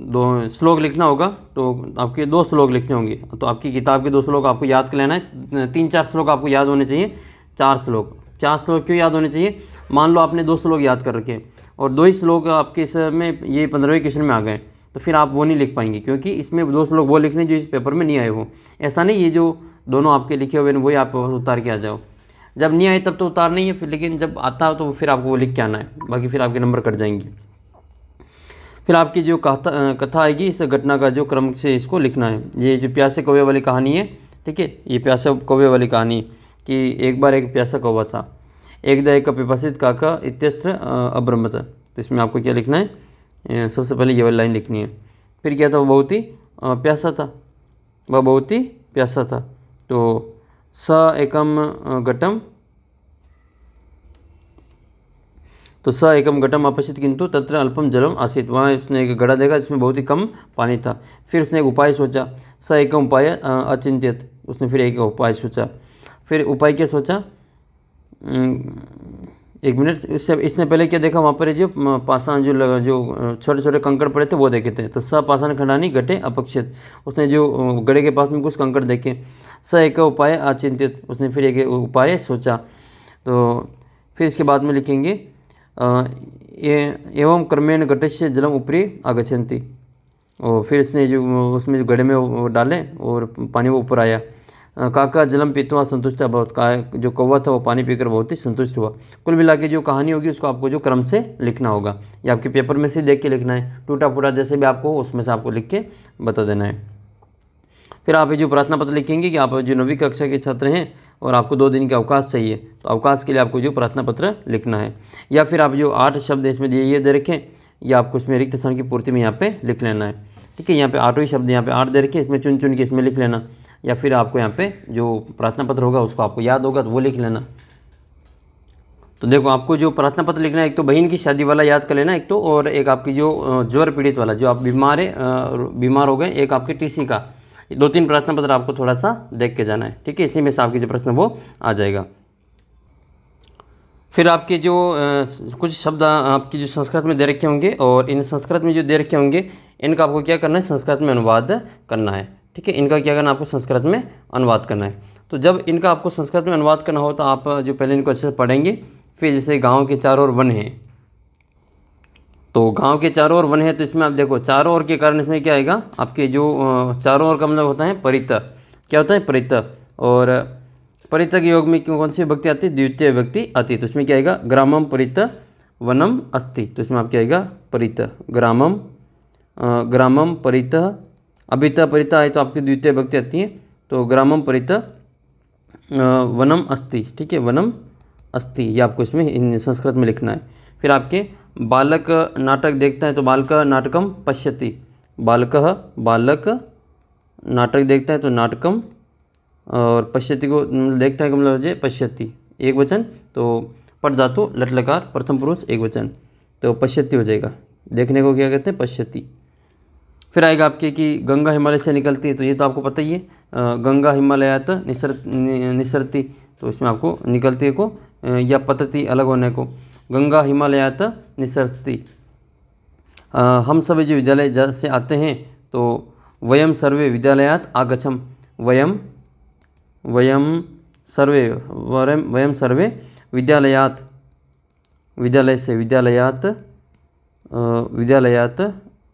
दो श्लोक लिखना होगा, तो आपके 2 श्लोक लिखने होंगे। तो आपकी किताब के 2 श्लोक आपको याद कर लेना है, 3-4 श्लोक आपको याद होने चाहिए, 4 श्लोक क्यों याद होने चाहिए। मान लो आपने 2 श्लोक याद कर रखे और 2 ही श्लोक आपके इसमें ये 15वें क्वेश्चन में आ गए, तो फिर आप वो नहीं लिख पाएंगे, क्योंकि इसमें 2 श्लोक वो लिखने जो इस पेपर में नहीं आए हो। ऐसा नहीं, ये जो दोनों आपके लिखे हुए हैं वही आप उतार के आ जाओ, जब नहीं आए तब तो उतार नहीं है फिर, लेकिन जब आता हो तो फिर आपको वो लिख के आना है, बाकी फिर आपके नंबर कट जाएंगे। फिर आपकी जो कथा आएगी, इस घटना का जो क्रम से इसको लिखना है। ये जो प्यासे कौवे वाली कहानी है, ठीक है, ये प्यासे कौवे वाली कहानी कि एक बार एक प्यासा कौवा था, एक दा एक पिपासित काका इत्यस्त्र अब्रमत। तो इसमें आपको क्या लिखना है, सबसे पहले ये वाली लाइन लिखनी है। फिर क्या था, वो बहुत ही प्यासा था, वह बहुत ही प्यासा था। तो स एकम घटम, तो स एकम घटम अपश्यत किंतु तत्र अल्पम जलम आसीत, वहाँ उसने एक घड़ा देखा जिसमें बहुत ही कम पानी था। फिर उसने एक उपाय सोचा, स एकम उपाय अचिंत्यत, उसने फिर एक उपाय सोचा। फिर उपाय क्या सोचा, एक मिनट, इसने पहले क्या देखा, वहाँ पर जो पाषाण जो छोटे छोटे कंकड़ पड़े थे वो देखे थे। तो स पाषाण खंडानी घटे अपक्षित, उसने जो गड़े के पास में कुछ कंकड़ देखे। स एक उपाय अचिंतित, उसने फिर एक उपाय सोचा। तो फिर इसके बाद में लिखेंगे एवं क्रमेण घटस्य जलम ऊपरी आगच्छन्ति, और फिर इसने जो उसमें जो गड़े में वो डाले और पानी वो ऊपर आया। काका जलम पीतवा संतुष्ट, बहुत जो कौवा था वो पानी पीकर बहुत ही संतुष्ट हुआ। कुल मिला के जो कहानी होगी उसको आपको जो क्रम से लिखना होगा, या आपके पेपर में से देख के लिखना है, टूटा फूटा जैसे भी आपको उसमें से आपको लिख के बता देना है। फिर आप ये जो प्रार्थना पत्र लिखेंगे कि आप जो 9वीं कक्षा के छात्र हैं और आपको 2 दिन का अवकाश चाहिए, तो अवकाश के लिए आपको जो प्रार्थना पत्र लिखना है। या फिर आप जो 8 शब्द इसमें ये दे रखें, या आपको इसमें रिक्त स्थान की पूर्ति में यहाँ पे लिख लेना है, ठीक है। यहाँ पे 8 ही शब्द यहाँ पे 8 दे रखे, इसमें चुन चुन के इसमें लिख लेना, या फिर आपको यहाँ पे जो प्रार्थना पत्र होगा उसको आपको याद होगा तो वो लिख लेना। तो देखो आपको जो प्रार्थना पत्र लिखना है, एक तो बहन की शादी वाला याद कर लेना एक तो, और एक आपकी जो ज्वर पीड़ित वाला, जो आप बीमार हो गए, एक आपके टीसी का, 2-3 प्रार्थना पत्र आपको थोड़ा सा देख के जाना है, ठीक है। इसी में से आपके जो प्रश्न वो आ जाएगा। फिर आपके जो कुछ शब्द आपकी जो संस्कृत में दे रखे होंगे, और इन संस्कृत में जो दे रखे होंगे इनका आपको क्या करना है, संस्कृत में अनुवाद करना है, ठीक है। इनका क्या करना है, आपको संस्कृत में अनुवाद करना है। तो जब इनका आपको संस्कृत में अनुवाद करना हो तो आप जो पहले इनको अच्छे से पढ़ेंगे। फिर जैसे गाँव के चारों ओर वन है, तो गांव के चारों ओर वन है, तो इसमें आप देखो चारों ओर के कारण इसमें क्या आएगा, आपके जो चारों ओर का मतलब होता है परित, क्या होता है परित, और परित के योग में कौन सी विभक्ति आती है, द्वितीय विभक्ति आती है। तो इसमें क्या आएगा, ग्रामम परित वनम अस्ति, तो इसमें आप क्या आएगा, परित, ग्रामम परित, अभिता परित आए तो आपकी द्वितीय विभक्ति आती है, तो ग्रामम परित वनम अस्ति, ठीक है, वनम अस्ति, ये आपको इसमें संस्कृत में लिखना है। फिर आपके बालक नाटक देखता है तो बालक नाटकम पश्यति, बालक नाटक देखता है तो नाटकम, और पश्यति को देखता है का मतलब है पश्यति एक वचन, तो पट धातु लट लकार प्रथम पुरुष एक वचन, तो पश्यति हो जाएगा, देखने को क्या कहते हैं, पश्यति। फिर आएगा आपके कि गंगा हिमालय से निकलती है, तो ये तो आपको पता ही है, गंगा हिमालयात निसरती, तो इसमें आपको निकलती है को या पतती अलग होने को, गंगा हिमालयात निसरती। हम सभी जो विद्यालय से आते हैं तो वयम सर्वे विद्यालयात आगच्छम, वयम सर्वे विद्यालयात, विद्यालय से विद्यालयात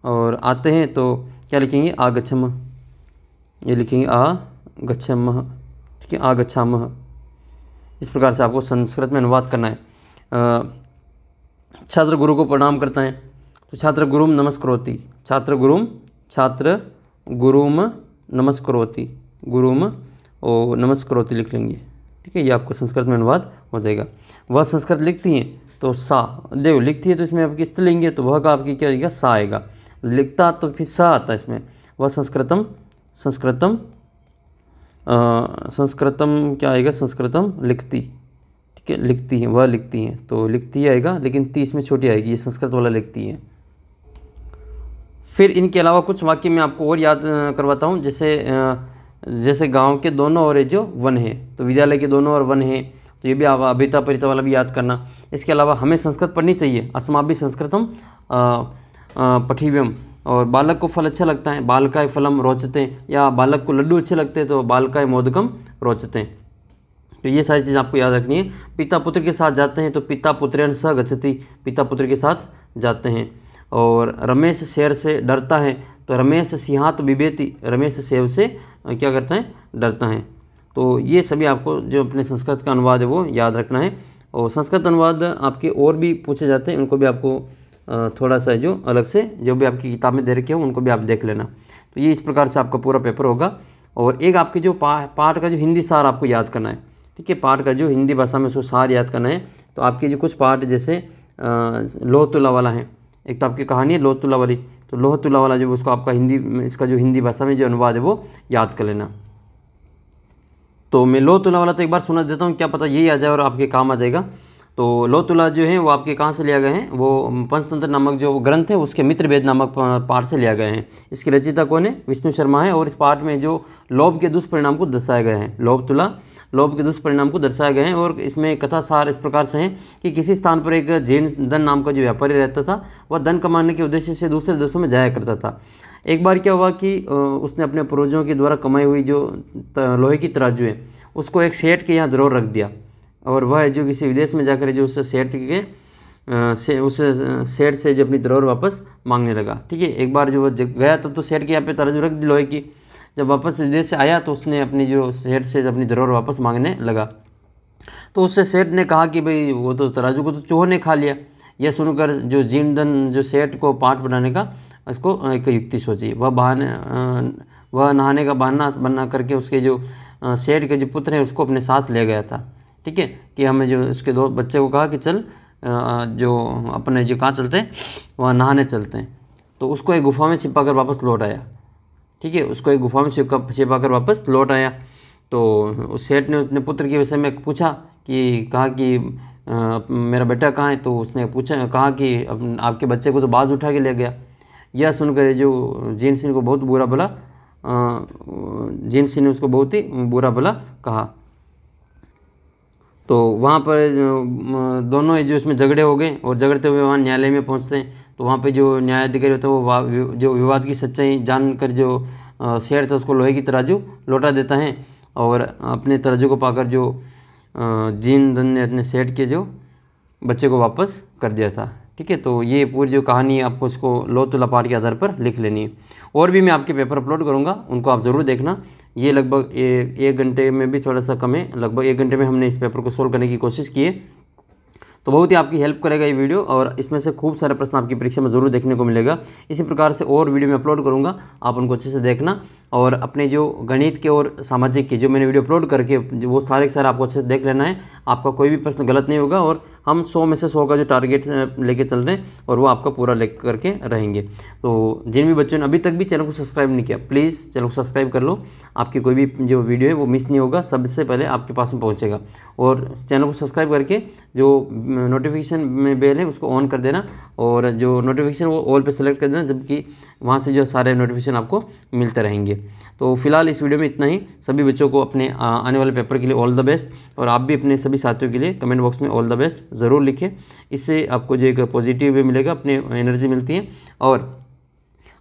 और आते हैं तो क्या लिखेंगे, आगच्छम, ये लिखेंगे आ गच्छामः, ठीक है, आ गच्छामः। इस प्रकार से आपको संस्कृत में अनुवाद करना है। छात्र गुरु को प्रणाम करता है तो छात्र गुरुम नमस्करोति, छात्र गुरुम नमस्करोति, गुरुम ओ नमस्करोति लिख लेंगे, ठीक है। ये आपको संस्कृत में अनुवाद हो जाएगा। वह संस्कृत लिखती हैं तो सा, देखो लिखती है तो इसमें आपकी स्थ लेंगे तो वह का आपकी क्या आएगा, सा आएगा। लिखता तो फिर सा आता है इसमें। वह संस्कृतम क्या आएगा, संस्कृतम लिखती, ठीक है, लिखती है, वह लिखती हैं तो लिखती आएगा, लेकिन ती इसमें छोटी आएगी, ये संस्कृत वाला लिखती है। फिर इनके अलावा कुछ वाक्य मैं आपको और याद करवाता हूँ, जैसे गांव के दोनों ओर जो वन है तो विद्यालय के दोनों ओर वन है, तो ये भी आप अभिता परिता वाला भी याद करना। इसके अलावा हमें संस्कृत पढ़नी चाहिए, अस्माभि संस्कृतम पठिव्यम। और बालक को फल अच्छा लगता है, बालकाय फलम रोचते, या बालक को लड्डू अच्छे लगते हैं तो बालकाय मोदकम रोचते। तो ये सारी चीज़ आपको याद रखनी है। पिता पुत्र के साथ जाते हैं तो पिता पुत्रेण सह गच्छति, पिता पुत्र के साथ जाते हैं। और रमेश शेर से डरता है तो रमेश सिंहात बिभेति, रमेश शेर से क्या करता है, डरता है। तो ये सभी आपको जो अपने संस्कृत का अनुवाद है वो याद रखना है। और संस्कृत अनुवाद आपके और भी पूछे जाते हैं, उनको भी आपको थोड़ा सा जो अलग से जो भी आपकी किताब में दे रखे हो उनको भी आप देख लेना। तो ये इस प्रकार से आपका पूरा पेपर होगा। और एक आपके जो पाठ का जो हिंदी सार आपको याद करना है, ठीक है, पाठ का जो हिंदी भाषा में उसको सार याद करना है। तो आपके जो कुछ पाठ जैसे लोह तुला वाला है, एक तो आपकी कहानी है लोह तुला वाली, तो लोह तुला वाला जो उसको आपका हिंदी, इसका जो हिंदी भाषा में जो अनुवाद है वो याद कर लेना। तो मैं लोह तुला वाला तो एक बार सुना देता हूँ, क्या पता यही आ जाए और आपके काम आ जाएगा। तो लोह तुला जो है वो आपके कहाँ से लिया गए हैं, वो पंचतंत्र नामक जो ग्रंथ है उसके मित्रभेद नामक पाठ से लिया गए हैं। इसकी रचयिता कौन है, विष्णु शर्मा है। और इस पाठ में जो लोभ के दुष्परिणाम को दर्शाए गए हैं, लोभ के दुष्परिणाम को दर्शाए गए हैं। और इसमें कथा सार इस प्रकार से है कि किसी स्थान पर एक जैन धन नाम का जो व्यापारी रहता था, वह धन कमाने के उद्देश्य से दूसरे देशों में जाया करता था। एक बार क्या हुआ कि उसने अपने पूर्वजों के द्वारा कमाई हुई जो लोहे की तराजू है उसको एक सेठ के यहाँ जरूर रख दिया, और वह जो किसी विदेश में जाकर जो उस सेठ से जो अपनी धरोहर वापस मांगने लगा, ठीक है। एक बार जो वो गया तब तो सेठ के यहाँ पे तराजू रख दी लोहे की, जब वापस विदेश से आया तो उसने अपनी जो सेठ से अपनी धरोहर वापस मांगने लगा। तो उससे सेठ ने कहा कि भाई वो तो तराजू को तो चूहों ने खा लिया। यह सुनकर जो जीनधन जो सेठ को पाठ बनाने का इसको एक युक्ति सोची। वह नहाने का बहाना बना करके उसके जो सेठ के जो पुत्र हैं उसको अपने साथ ले गया था, ठीक है, कि हमें जो उसके दो बच्चे को कहा कि चल जो अपने जो कहाँ चलते हैं वहाँ नहाने चलते हैं। तो उसको एक गुफा में छिपा कर वापस लौट आया, ठीक है, उसको एक गुफा में छिपा कर वापस लौट आया। तो उस सेठ ने अपने पुत्र के विषय में पूछा कि कहा कि मेरा बेटा कहाँ है, तो उसने कहा कि आपके बच्चे को तो बाज उठा के ले गया। यह सुनकर जो जीन सिंह को बहुत बुरा भला, जीन सिंह ने उसको बहुत ही बुरा भला कहा। तो वहाँ पर दोनों जो इसमें झगड़े हो गए, और झगड़ते हुए वहाँ न्यायालय में पहुँचते हैं। तो वहाँ पे जो न्यायाधिकारी होता है वो जो विवाद की सच्चाई जानकर जो शेर था उसको लोहे की तराजू लौटा देता है, और अपने तराजू को पाकर जो जीन धन ने अपने सेठ के जो बच्चे को वापस कर दिया था, ठीक है। तो ये पूरी जो कहानी है आपको इसको लोह तुला पाठ के आधार पर लिख लेनी है। और भी मैं आपके पेपर अपलोड करूँगा, उनको आप ज़रूर देखना। ये लगभग एक घंटे में भी थोड़ा सा कम है, लगभग 1 घंटे में हमने इस पेपर को सोल्व करने की कोशिश की है। तो बहुत ही आपकी हेल्प करेगा ये वीडियो, और इसमें से खूब सारे प्रश्न आपकी परीक्षा में ज़रूर देखने को मिलेगा। इसी प्रकार से और वीडियो में अपलोड करूँगा, आप उनको अच्छे से देखना। और अपने जो गणित के और सामाजिक के जो मैंने वीडियो अपलोड करके वो सारे के सारे आपको अच्छे से देख लेना है। आपका कोई भी प्रश्न गलत नहीं होगा, और हम 100 में से 100 का जो टारगेट लेके चल रहे हैं और वो आपका पूरा लेकर करके रहेंगे। तो जिन भी बच्चों ने अभी तक भी चैनल को सब्सक्राइब नहीं किया, प्लीज़ चैनल को सब्सक्राइब कर लो। आपकी कोई भी जो वीडियो है वो मिस नहीं होगा, सबसे पहले आपके पास में पहुंचेगा। और चैनल को सब्सक्राइब करके जो नोटिफिकेशन में बेल है उसको ऑन कर देना, और जो नोटिफिकेशन वो ऑल पे सेलेक्ट कर देना, जबकि वहाँ से जो सारे नोटिफिकेशन आपको मिलते रहेंगे। तो फिलहाल इस वीडियो में इतना ही। सभी बच्चों को अपने आने वाले पेपर के लिए ऑल द बेस्ट, और आप भी अपने सभी साथियों के लिए कमेंट बॉक्स में ऑल द बेस्ट ज़रूर लिखें। इससे आपको जो एक पॉजिटिव वे मिलेगा, अपने एनर्जी मिलती है। और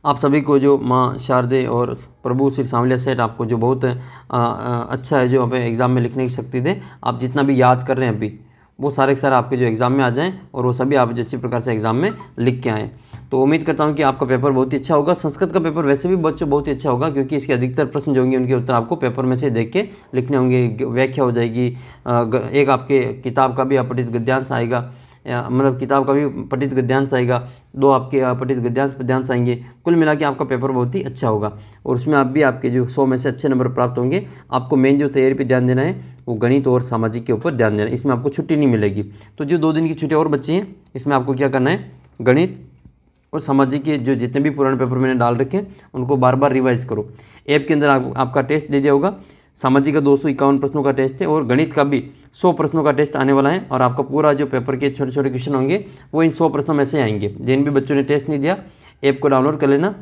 आप सभी को जो माँ शारदे और प्रभु श्री सांवलिया सेठ आपको जो बहुत अच्छा है जो आप एग्ज़ाम में लिखने की शक्ति दे, आप जितना भी याद कर रहे हैं अभी वो सारे के सारे आपके जो एग्ज़ाम में आ जाएँ और वो सभी आप जो अच्छी प्रकार से एग्ज़ाम में लिख के आएँ। तो उम्मीद करता हूँ कि आपका पेपर बहुत ही अच्छा होगा। संस्कृत का पेपर वैसे भी बच्चों बहुत ही अच्छा होगा, क्योंकि इसके अधिकतर प्रश्न जो होंगे उनके उत्तर आपको पेपर में से देख के लिखने होंगे। व्याख्या हो जाएगी, एक आपके किताब का भी अपठित गद्यांश आएगा, मतलब किताब का भी पठित गद्यांश आएगा, 2 आपके अपठित गद्यांश पद्यांश आएंगे। कुल मिला के आपका पेपर बहुत ही अच्छा होगा और उसमें आप भी आपके जो 100 में से अच्छे नंबर प्राप्त होंगे। आपको मेन जो तैयारी पे ध्यान देना है वो गणित और सामाजिक के ऊपर ध्यान देना है। इसमें आपको छुट्टी नहीं मिलेगी। तो जो 2 दिन की छुट्टी और बची हैं, इसमें आपको क्या करना है, गणित और सामाजिक के जो जितने भी पुराने पेपर मैंने डाल रखे हैं उनको बार बार रिवाइज करो। ऐप के अंदर आपका टेस्ट दे दिया होगा। सामाजिक का 251 प्रश्नों का टेस्ट है और गणित का भी 100 प्रश्नों का टेस्ट आने वाला है और आपका पूरा जो पेपर के छोटे छोटे क्वेश्चन होंगे वो इन 100 प्रश्नों में से आएंगे। जिन भी बच्चों ने टेस्ट नहीं दिया, ऐप को डाउनलोड कर लेना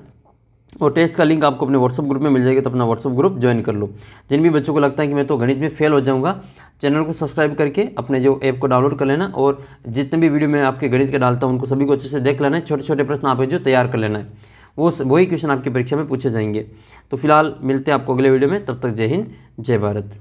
और टेस्ट का लिंक आपको अपने व्हाट्सअप ग्रुप में मिल जाएगा, तो अपना व्हाट्सअप ग्रुप ज्वाइन कर लो। जिन भी बच्चों को लगता है कि मैं तो गणित में फेल हो जाऊंगा, चैनल को सब्सक्राइब करके अपने जो ऐप को डाउनलोड कर लेना और जितने भी वीडियो मैं आपके गणित के डालता हूं उनको सभी को अच्छे से देख लेना है। छोटे छोटे प्रश्न आप जो तैयार कर लेना है, वही क्वेश्चन आपकी परीक्षा में पूछे जाएंगे। तो फिलहाल मिलते हैं आपको अगले वीडियो में, तब तक जय हिंद जय भारत।